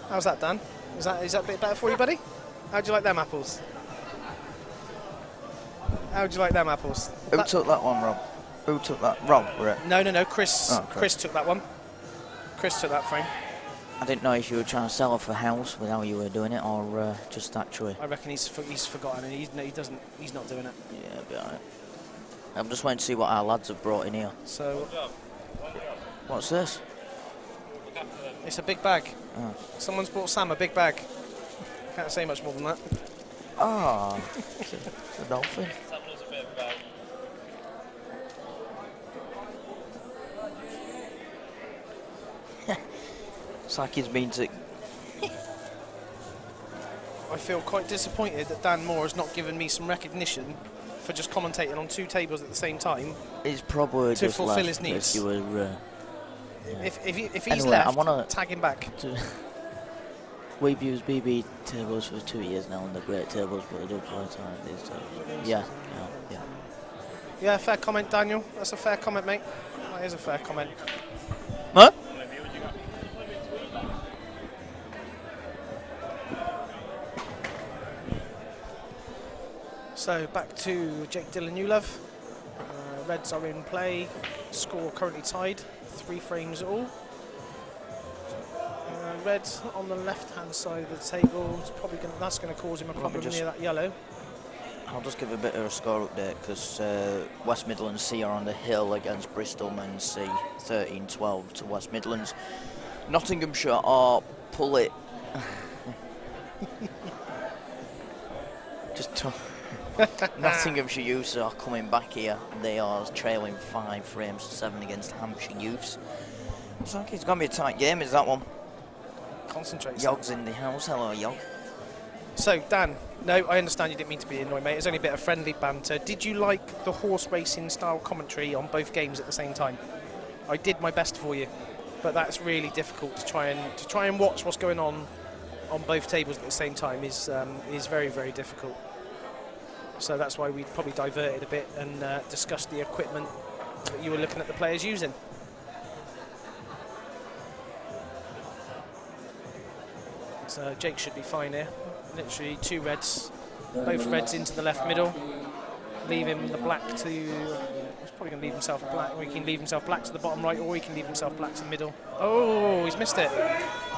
Speaker 3: How's that, Dan? Is that a bit better for you, buddy? How'd you like them apples? How'd you like them apples?
Speaker 2: Who took that one, Rob? Who took that? Rob, right?
Speaker 3: No. Chris.
Speaker 2: Oh, okay.
Speaker 3: Chris took that one. Chris took that frame.
Speaker 2: I didn't know if you were trying to sell off a house with how you were doing it, or just actually.
Speaker 3: I reckon he's forgotten, and he's not doing it.
Speaker 2: Yeah, be alright. I'm just waiting to see what our lads have brought in here.
Speaker 3: So
Speaker 2: What's this?
Speaker 3: it's a big bag.
Speaker 2: Oh.
Speaker 3: Someone's brought Sam a big bag. Can't say much more than that.
Speaker 2: Ah, it's a dolphin. It's like he's been to.
Speaker 3: I feel quite disappointed that Dan Moore has not given me some recognition for just commentating on 2 tables at the same time.
Speaker 2: He's probably
Speaker 3: To
Speaker 2: just
Speaker 3: fulfill
Speaker 2: left
Speaker 3: his needs.
Speaker 2: If you were,
Speaker 3: If he's
Speaker 2: Anyway,
Speaker 3: left,
Speaker 2: I wanna-
Speaker 3: tag him back.
Speaker 2: We've used BB tables for 2 years now, and they're great tables, but they do play time these days. Yeah.
Speaker 3: Yeah, fair comment, Daniel. That's a fair comment, mate. That is a fair comment.
Speaker 2: What?
Speaker 3: So back to Jake Dylan Newlove. Reds are in play. Score currently tied. 3 frames all. Red on the left-hand side of the table. It's probably that's going to cause him a problem near that yellow.
Speaker 2: I'll just give a bit of a score update because West Midlands C are on the hill against Bristol Men's C, 13-12 to West Midlands. Nottinghamshire are pull it. Nottinghamshire Youths are coming back here. They are trailing 5 frames to 7 against Hampshire Youths. Looks like it's going to be a tight game, is that one?
Speaker 3: Concentrate.
Speaker 2: Yog's in the house. Hello, Yog.
Speaker 3: So, Dan, no, I understand you didn't mean to be annoyed, mate. It's only a bit of friendly banter. Did you like the horse racing style commentary on both games at the same time? I did my best for you, but that's really difficult to try and watch what's going on both tables at the same time is very, very difficult. So that's why we probably diverted a bit and discussed the equipment that you were looking at the players using. So Jake should be fine here. Literally 2 reds, both reds into the left middle, leaving the black to. He's probably going to leave himself a black, or he can leave himself black to the bottom right, or he can leave himself black to the middle. Oh, he's missed it.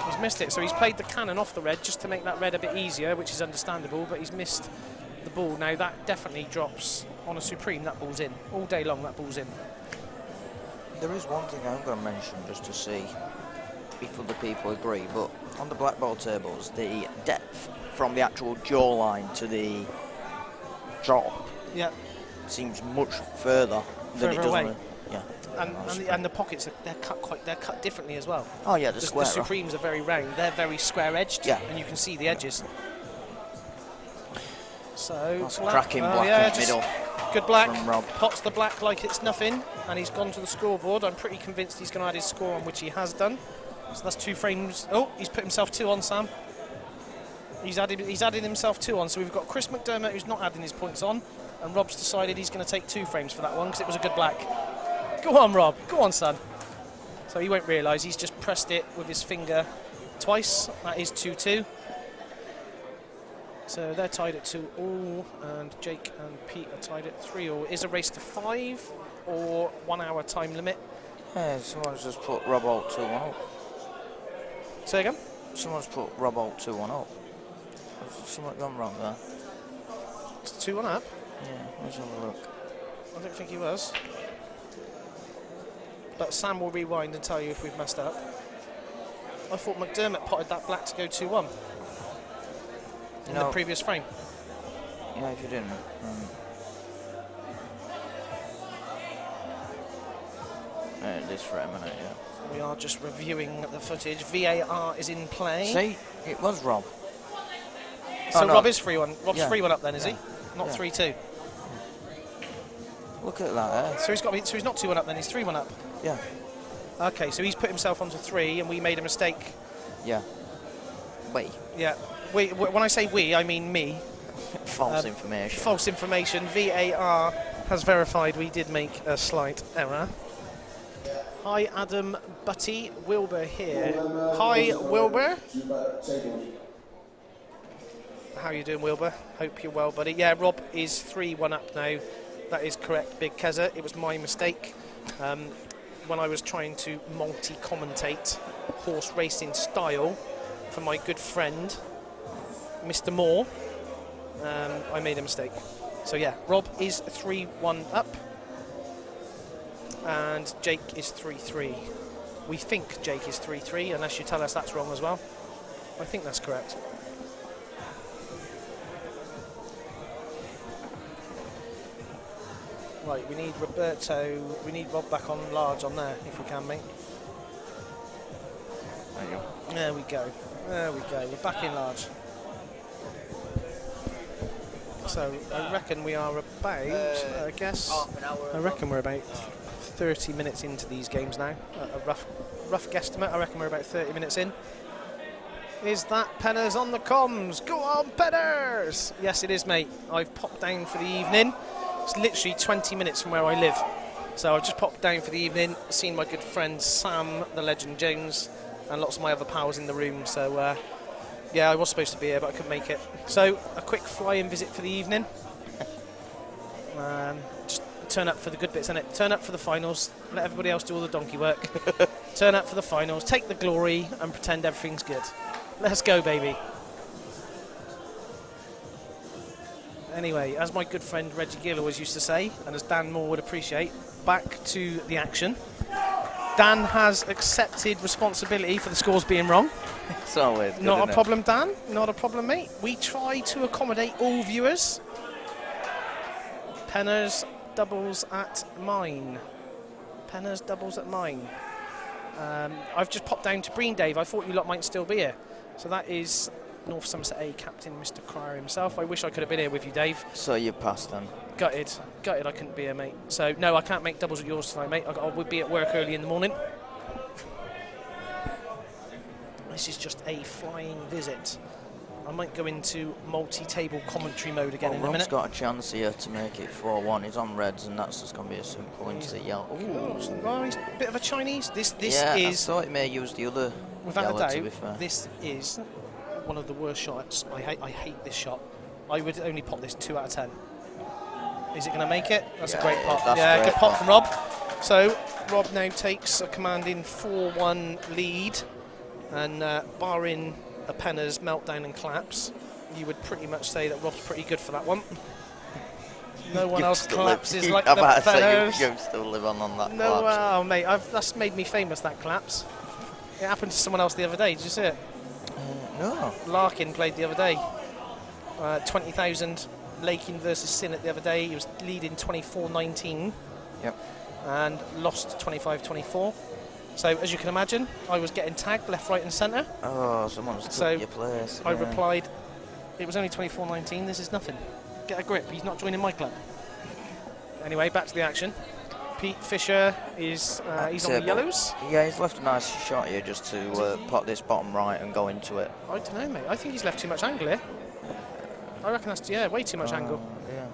Speaker 3: He's missed it. So he's played the cannon off the red just to make that red a bit easier, which is understandable. But he's missed the ball. Now that definitely drops on a Supreme. That ball's in all day long. That ball's in.
Speaker 2: There is one thing I'm going to mention just to see if other people agree, but on the Blackball tables, the depth from the actual jawline to the drop seems much further than it does
Speaker 3: away.
Speaker 2: on the,
Speaker 3: And the pockets they're cut differently as well.
Speaker 2: Oh yeah, the square.
Speaker 3: The Supremes are very round. They're very square edged, and you can see the edges. So
Speaker 2: that's cracking black in the middle.
Speaker 3: Good black.
Speaker 2: From Rob.
Speaker 3: Pots the black like it's nothing, and he's gone to the scoreboard. I'm pretty convinced he's going to add his score on, which he has done. So that's 2 frames. Oh, he's put himself 2 on, Sam. He's added himself 2 on. So we've got Chris McDermott who's not adding his points on, and Rob's decided he's going to take 2 frames for that one because it was a good black. Go on, Rob. Go on, son. So he won't realise he's just pressed it with his finger twice. That is 2-2. So they're tied at 2-all, and Jake and Pete are tied at 3-all. Is a race to 5 or 1 hour time limit?
Speaker 2: Yeah, someone's just put Rob Alt 2-1 up.
Speaker 3: Say again?
Speaker 2: Someone's put Rob Alt 2-1 up. Has something gone wrong there?
Speaker 3: It's 2-1 up?
Speaker 2: Yeah, let's have a look.
Speaker 3: I don't think he was. But Sam will rewind and tell you if we've messed up. I thought McDermott potted that black to go 2-1 in the previous frame.
Speaker 2: Yeah, if you didn't. This frame, isn't it? Yeah.
Speaker 3: We are just reviewing the footage. VAR is in play.
Speaker 2: See, it was Rob.
Speaker 3: So Rob is 3-1. Rob's 3-1 up then, is he? Not 3-2.
Speaker 2: Look at that.
Speaker 3: So he's not 2-1 up then. He's 3-1 up.
Speaker 2: Yeah.
Speaker 3: Okay, so he's put himself onto 3, and we made a mistake.
Speaker 2: Yeah. We.
Speaker 3: Yeah. We. When I say we, I mean me.
Speaker 2: False information.
Speaker 3: False information. VAR has verified we did make a slight error. Hi, Adam Butty. Wilbur here. Hi, Wilbur. How are you doing, Wilbur? Hope you're well, buddy. Yeah, Rob is 3-1 up now. That is correct, Big Keza. It was my mistake. When I was trying to multi-commentate horse racing style for my good friend, Mr. Moore, I made a mistake. So yeah, Rob is 3-1 up, and Jake is 3-3. We think Jake is 3-3, unless you tell us that's wrong as well. I think that's correct. Right, we need Rob back on large on there, if we can, mate.
Speaker 2: There you go.
Speaker 3: There we go. There we go. We're back in large. So I reckon we are about, I reckon we're about 30 minutes into these games now. A rough guesstimate. I reckon we're about 30 minutes in. Is that Penners on the comms? Go on, Penners! Yes, it is, mate. I've popped down for the evening. It's literally 20 minutes from where I live. So I've just popped down for the evening, seen my good friend Sam, the legend Jones, and lots of my other pals in the room. So, yeah, I was supposed to be here, but I couldn't make it. So, a quick fly-in visit for the evening. Just turn up for the good bits, innit? Turn up for the finals, let everybody else do all the donkey work. Turn up for the finals, take the glory, and pretend everything's good. Let's go, baby. Anyway, as my good friend Reggie Gill always used to say, and as Dan Moore would appreciate, back to the action. Dan has accepted responsibility for the scores being wrong.
Speaker 2: It's always good,
Speaker 3: Not
Speaker 2: isn't
Speaker 3: a
Speaker 2: it?
Speaker 3: problem, Dan. Not a problem, mate. We try to accommodate all viewers. Penners doubles at mine. Penners doubles at mine. I've just popped down to Breen, Dave. I thought you lot might still be here. So that is North Somerset A captain, Mr. Cryer himself. I wish I could have been here with you, Dave.
Speaker 2: So you passed then.
Speaker 3: Gutted I couldn't be here, mate. So no, I can't make doubles at yours tonight, mate. I would be at work early in the morning. This is just a flying visit. I might go into multi-table commentary mode again in a minute.
Speaker 2: Rob's got a chance here to make it 4-1. He's on reds, and that's just going to be a simple into the yellow.
Speaker 3: Ooh, well, he's a bit of a Chinese. This
Speaker 2: yeah,
Speaker 3: is,
Speaker 2: I thought he may use the other
Speaker 3: without
Speaker 2: yellow,
Speaker 3: a
Speaker 2: to be
Speaker 3: doubt,
Speaker 2: fair.
Speaker 3: this is one of the worst shots. I hate this shot. I would only pop this 2 out of 10. Is it going to make it? That's a great pop. Yeah, good pop from Rob. So Rob now takes a commanding 4-1 lead, and barring a Penner's meltdown and collapse, you would pretty much say that Rob's pretty good for that one. No one else collapses like the Penners.
Speaker 2: You still live on that
Speaker 3: No,
Speaker 2: collapse.
Speaker 3: oh mate, that's made me famous, that collapse. It happened to someone else the other day. Did you see it?
Speaker 2: No.
Speaker 3: Larkin played the other day. 20,000 Lakin versus Sinnott the other day. He was leading 24-19.
Speaker 2: Yep.
Speaker 3: And lost 25-24. So as you can imagine, I was getting tagged left, right and centre.
Speaker 2: Oh, someone's took your place.
Speaker 3: I replied, it was only 24-19, this is nothing. Get a grip, he's not joining my club. Anyway, back to the action. Pete Fisher is he's on the yellows.
Speaker 2: Yeah, he's left a nice shot here just to pot this bottom right and go into it.
Speaker 3: I don't know, mate. I think he's left too much angle here. I reckon that's, yeah, way too much angle.
Speaker 2: Yeah.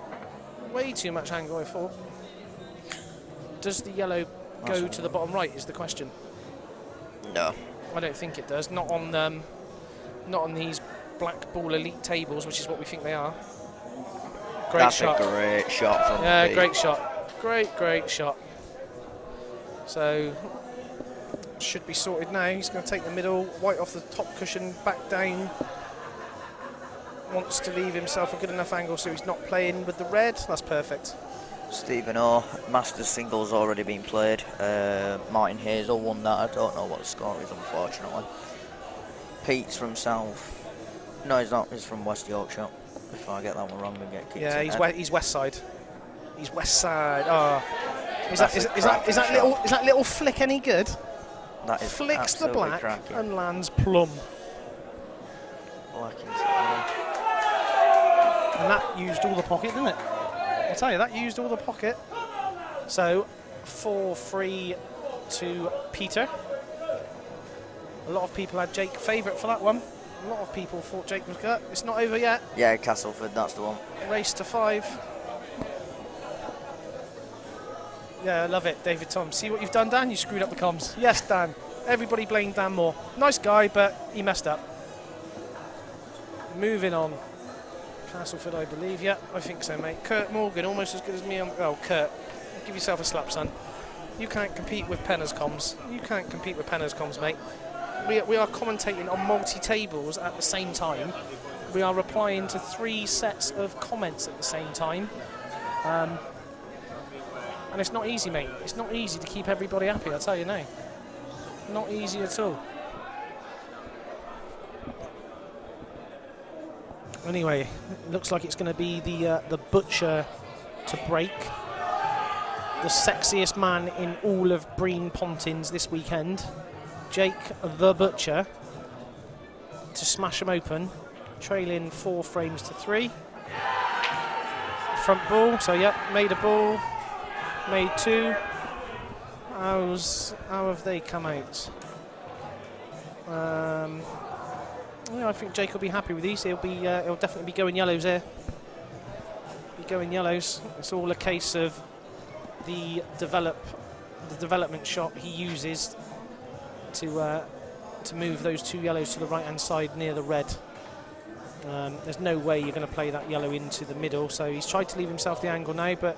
Speaker 3: Way too much angle, I thought. Does the yellow go to the bottom right is the question.
Speaker 2: No.
Speaker 3: I don't think it does. Not on these Blackball elite tables, which is what we think they are. Great shot.
Speaker 2: That's a great shot from Pete.
Speaker 3: Great shot. Great shot. So should be sorted now. He's going to take the middle, white off the top cushion, back down. Wants to leave himself a good enough angle so he's not playing with the red. That's perfect.
Speaker 2: Stephen O, Masters singles already been played. Martin Hazel won that. I don't know what the score is, unfortunately. Pete's from South. No, he's not. He's from West Yorkshire. If I get that one wrong, we get kicked.
Speaker 3: Yeah, he's West Side. He's West Side. Oh, is that little flick any good?
Speaker 2: That is
Speaker 3: Flicks the black
Speaker 2: cracking.
Speaker 3: and lands plumb.
Speaker 2: Black into the
Speaker 3: And that used all the pocket, didn't it? I'll tell you, that used all the pocket. So 4-3 to Peter. A lot of people had Jake favourite for that one. A lot of people thought Jake was good. It's not over yet.
Speaker 2: Yeah, Castleford, that's the one.
Speaker 3: Race to 5. Yeah, I love it, David Tom. See what you've done, Dan? You screwed up the comms. Yes, Dan. Everybody blamed Dan Moore. Nice guy, but he messed up. Moving on. Castleford, I believe. Yeah, I think so, mate. Kurt Morgan, almost as good as me. Oh, Kurt, give yourself a slap, son. You can't compete with Penner's comms. You can't compete with Penner's comms, mate. We are commentating on multi-tables at the same time. We are replying to 3 sets of comments at the same time. And it's not easy, mate. It's not easy to keep everybody happy, I'll tell you now. Not easy at all. Anyway, looks like it's going to be the Butcher to break. The sexiest man in all of Breen Pontins this weekend. Jake the Butcher to smash him open, trailing 4 frames to 3. Front ball, so yeah, made a ball, made 2. How have they come out? Yeah, I think Jake will be happy with these. He'll definitely be going yellows here. Be going yellows. It's all a case of the development shot he uses to move those 2 yellows to the right hand side near the red. There's no way you're going to play that yellow into the middle, so he's tried to leave himself the angle now, but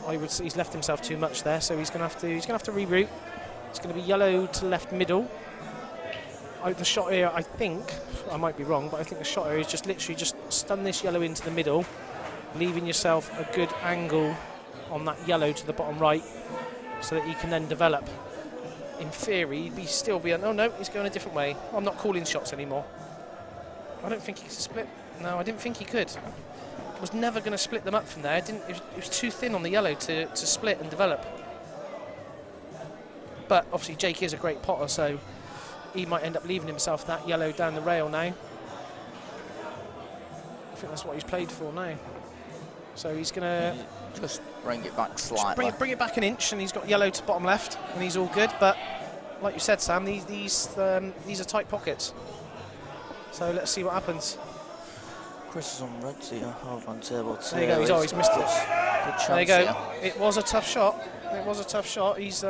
Speaker 3: I would say he's left himself too much there, so he's going to have to reroute. It's going to be yellow to left middle. The shot here, I think, I might be wrong, but I think the shot here is just literally just stun this yellow into the middle, leaving yourself a good angle on that yellow to the bottom right. so that he can then develop. In theory, he'd still be. Oh no, he's going a different way. I'm not calling shots anymore. I don't think he could split. No, I didn't think he could. Was never going to split them up from there. It was too thin on the yellow to split and develop. But obviously Jake is a great potter, so he might end up leaving himself that yellow down the rail now. I think that's what he's played for now. So he's going to
Speaker 2: just bring it back slightly.
Speaker 3: Bring it back an inch, and he's got yellow to bottom left, and he's all good. But like you said, Sam, these are tight pockets. So let's see what happens.
Speaker 2: Chris is on red here, half on table 2.
Speaker 3: There you go, he's always missed it.
Speaker 2: Good chance.
Speaker 3: There you go.
Speaker 2: Here.
Speaker 3: It was a tough shot. It was a tough shot. He's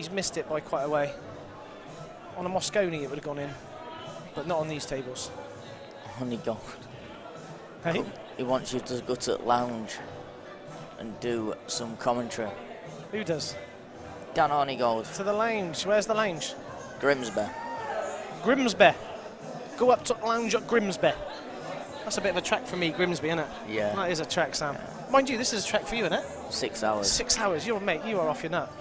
Speaker 3: missed it by quite a way. On a Moscone it would have gone in, but not on these tables.
Speaker 2: Honey gold.
Speaker 3: Hey?
Speaker 2: He wants you to go to the lounge and do some commentary.
Speaker 3: Who does?
Speaker 2: Dan Honeygold.
Speaker 3: To the lounge. Where's the lounge?
Speaker 2: Grimsby.
Speaker 3: Grimsby. Go up to the lounge at Grimsby. That's a bit of a track for me, Grimsby, isn't it?
Speaker 2: Yeah.
Speaker 3: That is a track, Sam.
Speaker 2: Yeah.
Speaker 3: Mind you, this is a track for you, isn't it?
Speaker 2: 6 hours.
Speaker 3: 6 hours. You are off your nut.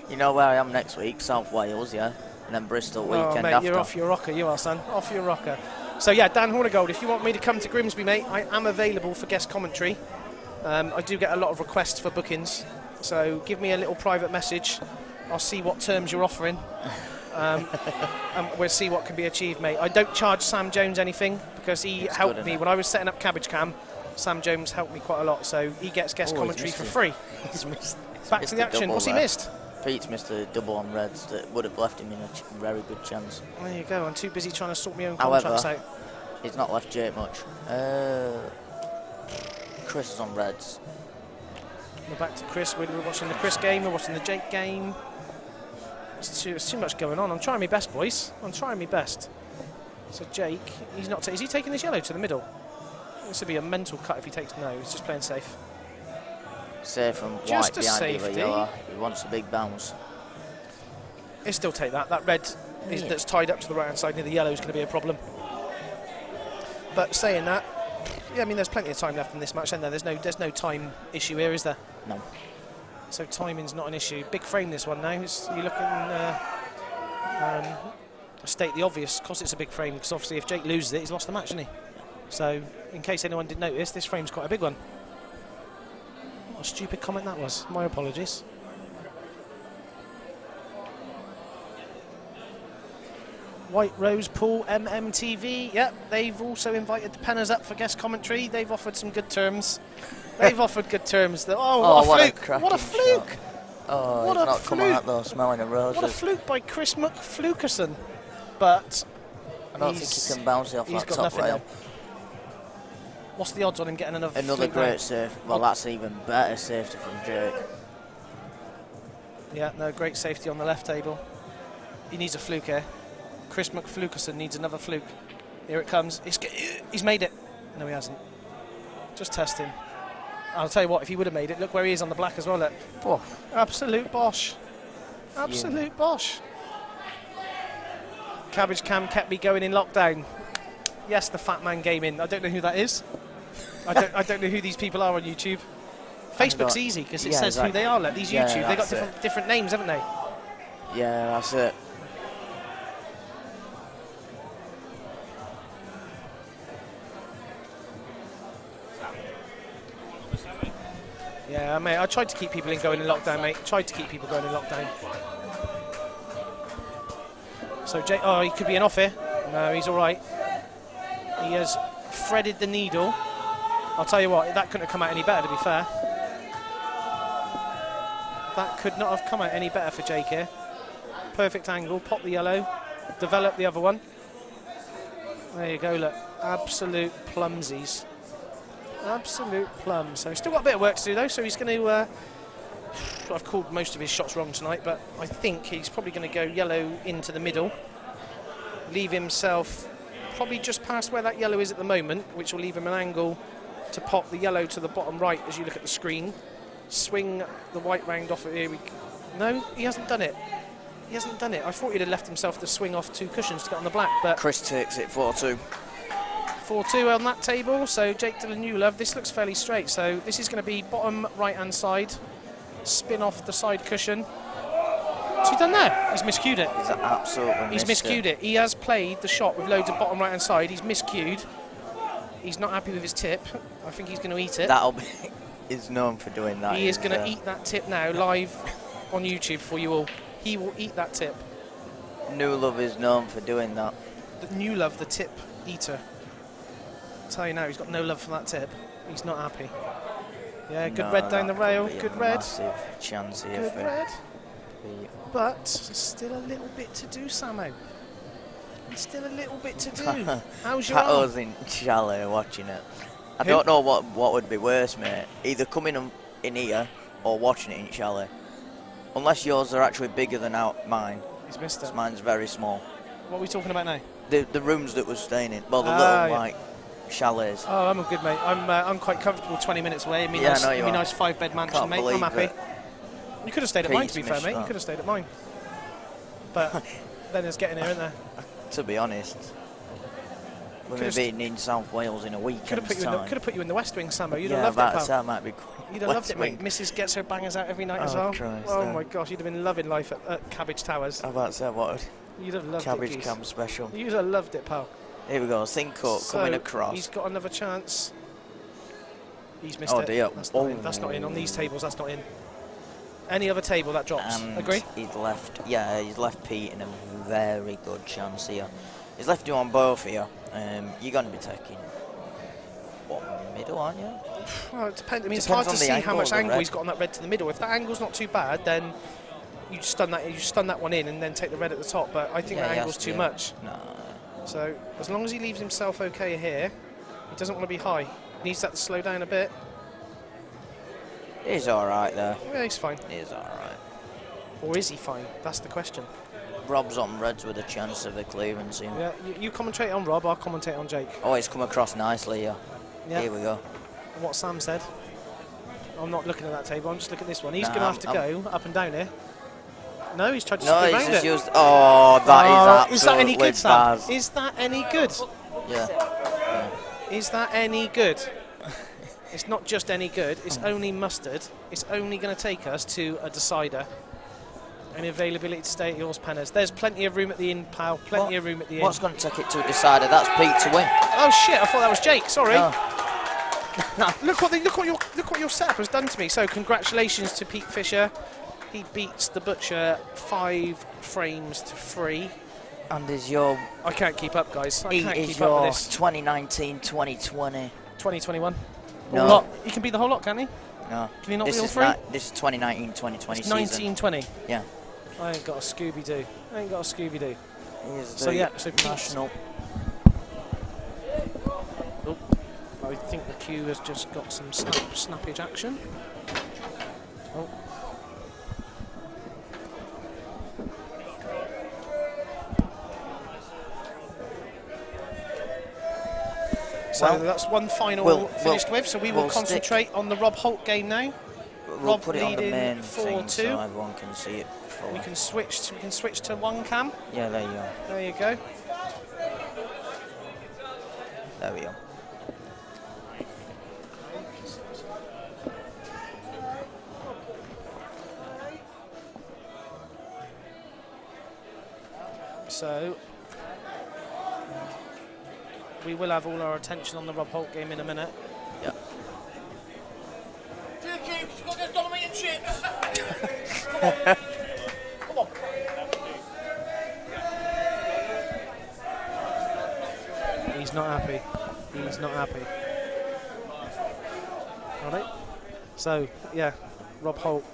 Speaker 2: You know where I am next week? South Wales, yeah? And then Bristol weekend
Speaker 3: mate,
Speaker 2: after.
Speaker 3: You're off your rocker, you are, son. Off your rocker. So, yeah, Dan Hornigold, if you want me to come to Grimsby, mate, I am available for guest commentary. I do get a lot of requests for bookings. So give me a little private message. I'll see what terms you're offering. And we'll see what can be achieved, mate. I don't charge Sam Jones anything because he helped me when I was setting up Cabbage Cam. Sam Jones helped me quite a lot, so he gets guest commentary for free.
Speaker 2: He's missed
Speaker 3: Back to the action. What's he missed?
Speaker 2: Pete's missed a double on reds that would have left him in a very good chance.
Speaker 3: There you go. I'm too busy trying to sort my own contracts out.
Speaker 2: He's not left Jake much. Chris is on reds.
Speaker 3: We're back to Chris. We're watching the Chris game. We're watching the Jake game. There's too much going on. I'm trying my best, boys. I'm trying my best. So Jake, he's not. Is he taking this yellow to the middle? This would be a mental cut if he takes. No, he's just playing safe.
Speaker 2: Safe from white
Speaker 3: Just a
Speaker 2: behind
Speaker 3: safety.
Speaker 2: the yellow. He wants a big bounce.
Speaker 3: He'll still take that. That red that's tied up to the right hand side near the yellow is going to be a problem. But saying that, yeah, I mean, there's plenty of time left in this match, isn't there? There's no time issue here, is there?
Speaker 2: No.
Speaker 3: So timing's not an issue. Big frame this one now. You're looking state the obvious, because it's a big frame, because obviously if Jake loses it, he's lost the match, isn't he? So, in case anyone didn't notice, this frame's quite a big one. What a stupid comment that was. My apologies. White Rose Pool MMTV. Yep, they've also invited the Penners up for guest commentary. They've offered some good terms. They've offered good terms. Oh, what a fluke! What a fluke!
Speaker 2: Shot. Oh,
Speaker 3: what
Speaker 2: he's
Speaker 3: a
Speaker 2: not
Speaker 3: fluke.
Speaker 2: coming out though, smelling of roses.
Speaker 3: What a fluke by Chris McFlukerson. But
Speaker 2: I don't think he can bounce it off that top rail.
Speaker 3: Now. What's the odds on him getting another
Speaker 2: great
Speaker 3: round?
Speaker 2: save. Well, that's even better safety from Jake.
Speaker 3: Yeah, no, great safety on the left table. He needs a fluke here. Chris McFlukerson needs another fluke. Here it comes. He's made it. No, he hasn't. Just testing. I'll tell you what, if he would have made it, look where he is on the black as well. Look.
Speaker 2: Oh.
Speaker 3: Absolute bosh. Absolute bosh. Cabbage Cam kept me going in lockdown. Yes, the fat man gaming. I don't know who that is. I don't know who these people are on YouTube. Facebook's easy because it says who they are. Like these YouTube, they got different names, haven't they?
Speaker 2: Yeah, that's it.
Speaker 3: Yeah, mate, I tried to keep people going in lockdown, mate. Tried to keep people going in lockdown. So, Jake, oh, he could be an off here. No, he's all right. He has threaded the needle. I'll tell you what, that couldn't have come out any better, to be fair. That could not have come out any better for Jake here. Perfect angle, pop the yellow, develop the other one. There you go, look. Absolute plumsies. Absolute plum. So he's still got a bit of work to do though, so he's going to I've called most of his shots wrong tonight, but I think he's probably going to go yellow into the middle, leave himself probably just past where that yellow is at the moment, which will leave him an angle to pop the yellow to the bottom right as you look at the screen. Swing the white round off of here. No, he hasn't done it. He hasn't done it. I thought he'd have left himself to swing off 2 cushions to get on the black, but
Speaker 2: Chris takes it 4-2.
Speaker 3: 4-2 on that table, so Jake Newlove, this looks fairly straight, so this is going to be bottom right hand side spin off the side cushion. What's he done there? He's miscued it.
Speaker 2: He's absolutely
Speaker 3: He's miscued it. He has played the shot with loads of bottom right hand side. He's miscued. He's not happy with his tip. I think he's going to eat it.
Speaker 2: That'll be. He's known for doing that.
Speaker 3: He is going to eat that tip now, live on YouTube for you all. He will eat that tip.
Speaker 2: Newlove is known for doing that.
Speaker 3: The Newlove, the tip eater. I'll tell you now, he's got no love for that tip. He's not happy. Yeah, good red down the rail. Good red.
Speaker 2: Massive chance here.
Speaker 3: Good
Speaker 2: for
Speaker 3: red. But still a little bit to do, Samo. Still a little bit to do. How's your arm?
Speaker 2: Pato's in chalet watching it. I don't know what would be worse, mate. Either coming in here or watching it in chalet. Unless yours are actually bigger than mine.
Speaker 3: He's missed it.
Speaker 2: Mine's very small.
Speaker 3: What are we talking about now?
Speaker 2: The rooms that we're staying in. Well, the little like chalets.
Speaker 3: Oh, I'm good, mate. I'm quite comfortable 20 minutes away. I mean,
Speaker 2: Yeah, I know you are.
Speaker 3: nice 5-bed mansion,
Speaker 2: Can't
Speaker 3: mate. I'm
Speaker 2: believe
Speaker 3: happy.
Speaker 2: it.
Speaker 3: You could have stayed at mine, to be
Speaker 2: Pete's
Speaker 3: fair,
Speaker 2: missed
Speaker 3: mate. You
Speaker 2: that.
Speaker 3: could have stayed at mine. But then there's getting here, isn't there?
Speaker 2: To be honest, we're
Speaker 3: Could've
Speaker 2: being in South Wales in a week.
Speaker 3: Could have put you in the West Wing, Samo. You'd
Speaker 2: Yeah,
Speaker 3: have loved it, pal.
Speaker 2: that might be.
Speaker 3: You'd have loved it, mate. Mrs. gets her bangers out every night as well.
Speaker 2: Christ,
Speaker 3: oh my gosh, you'd have been loving life at Cabbage Towers.
Speaker 2: How about that? What?
Speaker 3: You'd have loved
Speaker 2: Cabbage
Speaker 3: it,
Speaker 2: Camp special.
Speaker 3: You'd have loved it, pal.
Speaker 2: Here we go. Think up, coming across.
Speaker 3: He's got another chance. He's missed
Speaker 2: Oh
Speaker 3: it.
Speaker 2: dear.
Speaker 3: That's not in. On these tables, that's not in. Any other table, that drops.
Speaker 2: And
Speaker 3: Agree?
Speaker 2: he's left. Yeah, he's left Pete in a very good chance here. He's left you on both here. You're going to be taking middle, aren't you?
Speaker 3: Well, it depends. I mean, it's
Speaker 2: Depends
Speaker 3: hard to
Speaker 2: on the
Speaker 3: see how
Speaker 2: angle
Speaker 3: much
Speaker 2: of the
Speaker 3: angle
Speaker 2: red.
Speaker 3: he's got on that red to the middle. If that angle's not too bad, then you stun that one in and then take the red at the top. But I think
Speaker 2: Yeah,
Speaker 3: that
Speaker 2: he
Speaker 3: angle's
Speaker 2: has
Speaker 3: too
Speaker 2: to.
Speaker 3: much.
Speaker 2: No.
Speaker 3: So as long as he leaves himself okay here, he doesn't want to be high. He needs that to slow down a bit.
Speaker 2: He's all right there.
Speaker 3: Yeah, he's fine.
Speaker 2: He's all right.
Speaker 3: Or is he fine? That's the question.
Speaker 2: Rob's on reds with a chance of a clearance here.
Speaker 3: Yeah, you commentate on Rob, I'll commentate on Jake.
Speaker 2: Oh, he's come across nicely here.
Speaker 3: Yeah.
Speaker 2: Here we go.
Speaker 3: What Sam said. I'm not looking at that table, I'm just looking at this one. He's
Speaker 2: Nah,
Speaker 3: going to have to go up and down here. No, he's tried to
Speaker 2: No,
Speaker 3: spin
Speaker 2: he's
Speaker 3: round
Speaker 2: just
Speaker 3: it.
Speaker 2: used. Oh, that is absolutely
Speaker 3: Is that any good, Sam?
Speaker 2: bad.
Speaker 3: Is that any good?
Speaker 2: Yeah.
Speaker 3: Is that any good? It's not just any good, it's only mustard. It's only going to take us to a decider. Any availability to stay at yours, Penners. There's plenty of room at the inn, pal. Plenty of room at the inn.
Speaker 2: What's going to take it to a decider? That's Pete to win.
Speaker 3: Oh shit! I thought that was Jake. Sorry.
Speaker 2: No.
Speaker 3: Look what your setup has done to me. So congratulations to Pete Fisher. He beats the Butcher 5 frames to 3.
Speaker 2: And is your
Speaker 3: I can't keep up, guys. I can't
Speaker 2: is
Speaker 3: keep up
Speaker 2: your
Speaker 3: with this.
Speaker 2: 2019-2020?
Speaker 3: 2021.
Speaker 2: No.
Speaker 3: All lot. He can be the whole lot, can he?
Speaker 2: No.
Speaker 3: Can he not
Speaker 2: this
Speaker 3: be all
Speaker 2: is
Speaker 3: 3?
Speaker 2: This is 2019-2020 season.
Speaker 3: 1920.
Speaker 2: Yeah.
Speaker 3: I ain't got a Scooby-Doo.
Speaker 2: He's
Speaker 3: So
Speaker 2: the
Speaker 3: yeah, so Pete.
Speaker 2: national.
Speaker 3: Oh, I think the queue has just got some snappage action. Oh. So
Speaker 2: Well,
Speaker 3: that's one final
Speaker 2: we'll-
Speaker 3: finished with. So we will
Speaker 2: we'll stick-
Speaker 3: concentrate on the Rob Holt game now.
Speaker 2: We'll
Speaker 3: Rob
Speaker 2: put it on the
Speaker 3: leading
Speaker 2: main thing
Speaker 3: 4-2.
Speaker 2: so everyone can see it. Fully.
Speaker 3: We can switch to one cam.
Speaker 2: Yeah, there you go.
Speaker 3: There you go.
Speaker 2: There we go.
Speaker 3: So we will have all our attention on the Rob Holt game in a minute.
Speaker 2: Yep.
Speaker 3: Come on. He's not happy. He's not happy. All right. So yeah, Rob Holt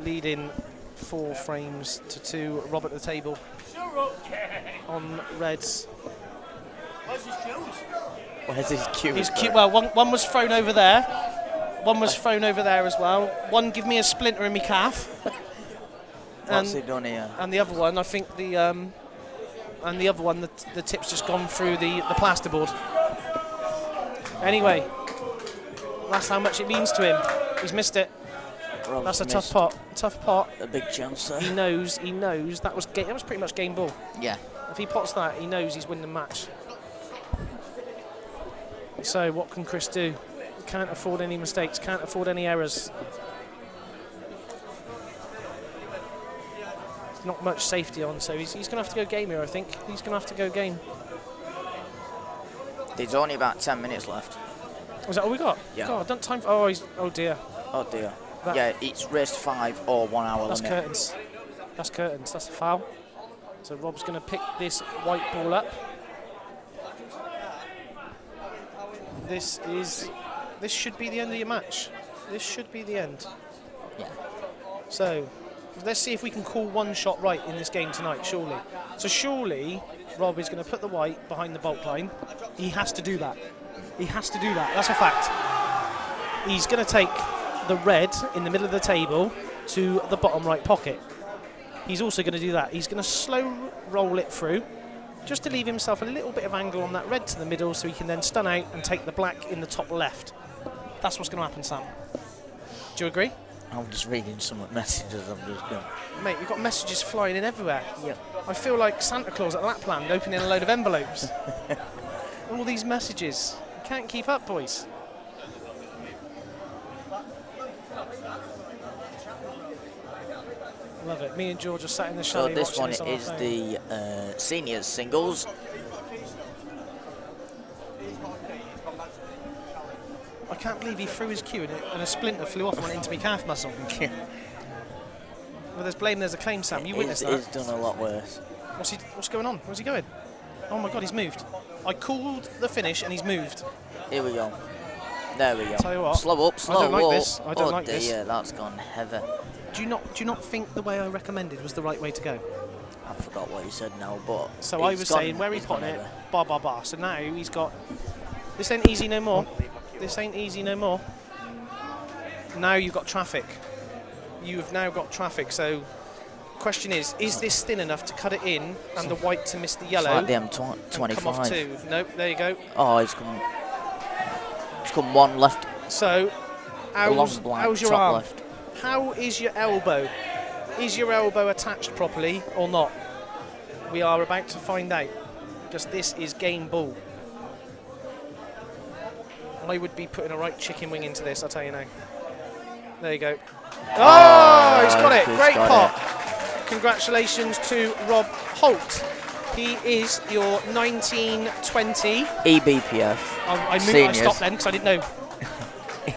Speaker 3: leading 4 frames to 2. Rob at the table on reds.
Speaker 2: Where's his cue?
Speaker 3: He's cute. Well, one was thrown over there. One was thrown over there as well. One give me a splinter in my calf.
Speaker 2: What's he done here?
Speaker 3: And the other one, I think the tip's just gone through the plasterboard. Anyway, that's how much it means to him. He's missed it.
Speaker 2: Rob's
Speaker 3: That's a
Speaker 2: missed
Speaker 3: tough pot. Tough pot.
Speaker 2: A big chance there.
Speaker 3: He knows that was pretty much game ball.
Speaker 2: Yeah.
Speaker 3: If he pots that, he knows he's winning the match. So what can Chris do? Can't afford any mistakes. Can't afford any errors. not much safety on, so he's going to have to go game here, I think. He's going to have to go game.
Speaker 2: There's only about 10 minutes left.
Speaker 3: Was that all we got?
Speaker 2: Yeah.
Speaker 3: God, don't time. Oh, oh dear.
Speaker 2: Oh dear.
Speaker 3: That
Speaker 2: Yeah, it's race 5 or 1 hour
Speaker 3: That's
Speaker 2: limit.
Speaker 3: curtains. That's curtains. That's a foul. So Rob's going to pick this white ball up. This should be the end of your match. This should be the end.
Speaker 2: Yeah.
Speaker 3: So let's see if we can call one shot right in this game tonight, surely. So surely Rob is going to put the white behind the bulk line. He has to do that. He has to do that. That's a fact. He's going to take the red in the middle of the table to the bottom right pocket. He's also going to do that. He's going to slow roll it through just to leave himself a little bit of angle on that red to the middle so he can then stun out and take the black in the top left. That's what's going to happen, Sam. Do you agree?
Speaker 2: I'm just reading some messages. I'm just going.
Speaker 3: Mate, we've got messages flying in everywhere.
Speaker 2: Yep.
Speaker 3: I feel like Santa Claus at Lapland opening a load of envelopes. All these messages. I can't keep up, boys. Love it. Me and George are sat in the
Speaker 2: So
Speaker 3: chalet
Speaker 2: this one
Speaker 3: watching
Speaker 2: is
Speaker 3: this on our phone.
Speaker 2: the seniors singles.
Speaker 3: I can't believe he threw his cue and a splinter flew off and went into my calf muscle. Well, there's blame, there's a claim, Sam. You witnessed that.
Speaker 2: He's done a lot worse.
Speaker 3: What's going on? Where's he going? Oh my God, he's moved. I called the finish and he's moved.
Speaker 2: Here we go. There we go.
Speaker 3: Tell you what,
Speaker 2: Slow up, slow
Speaker 3: I don't like
Speaker 2: up.
Speaker 3: this. I don't like
Speaker 2: dear,
Speaker 3: this.
Speaker 2: That's gone heavy.
Speaker 3: Do you not think the way I recommended was the right way to go?
Speaker 2: I forgot what you said now, but
Speaker 3: So I was saying where he put it, bar bar bar. So now he's got. This ain't easy no more. This ain't easy no more. Now you've got traffic. You've now got traffic. So, question is this thin enough to cut it in and the white to miss the yellow?
Speaker 2: It's like the M25.
Speaker 3: Come off two. Nope. There you go.
Speaker 2: Oh, it's come one left.
Speaker 3: So, how's your arm?
Speaker 2: Left.
Speaker 3: How is your elbow? Is your elbow attached properly or not? We are about to find out, because this is game ball. I would be putting a right chicken wing into this, I'll tell you now. There you go. Oh, he's got it. Great pot. Congratulations to Rob Holt. He is your 1920
Speaker 2: EBPF.
Speaker 3: I stopped then because I didn't know.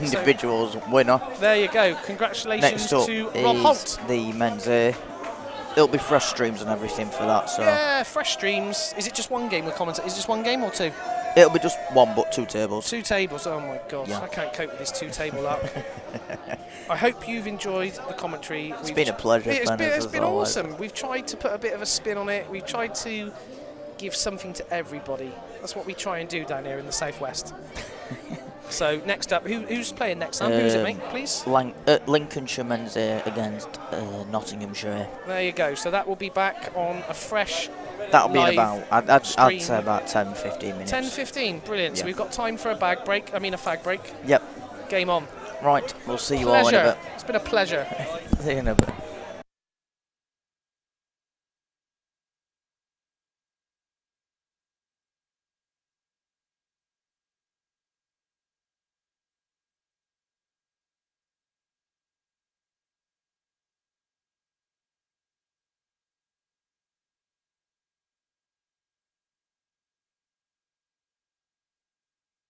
Speaker 2: Individuals winner.
Speaker 3: There you go. Congratulations
Speaker 2: Next up
Speaker 3: to Rob Holt.
Speaker 2: The men's A. It'll be fresh streams and everything for that. So
Speaker 3: yeah, fresh streams. Is it just one game with Commentator? Is it just one game or two?
Speaker 2: It'll be just one, but 2 tables.
Speaker 3: 2 tables. Oh my God,
Speaker 2: yeah.
Speaker 3: I can't cope with this 2 table luck. I hope you've enjoyed the commentary.
Speaker 2: It's been a pleasure.
Speaker 3: It's been awesome. We've tried to put a bit of a spin on it. We've tried to give something to everybody. That's what we try and do down here in the southwest. So next up, who's playing next, Sam? Who's it, mate, please?
Speaker 2: Lincolnshire men's A against Nottinghamshire.
Speaker 3: There you go. So that will be back on a fresh.
Speaker 2: That'll be in about, I'd say about 10-15 minutes.
Speaker 3: 10-15, brilliant.
Speaker 2: Yeah.
Speaker 3: So we've got time for a fag break.
Speaker 2: Yep.
Speaker 3: Game on.
Speaker 2: Right, we'll see you all in a bit.
Speaker 3: It's been a pleasure.
Speaker 2: See you in a bit.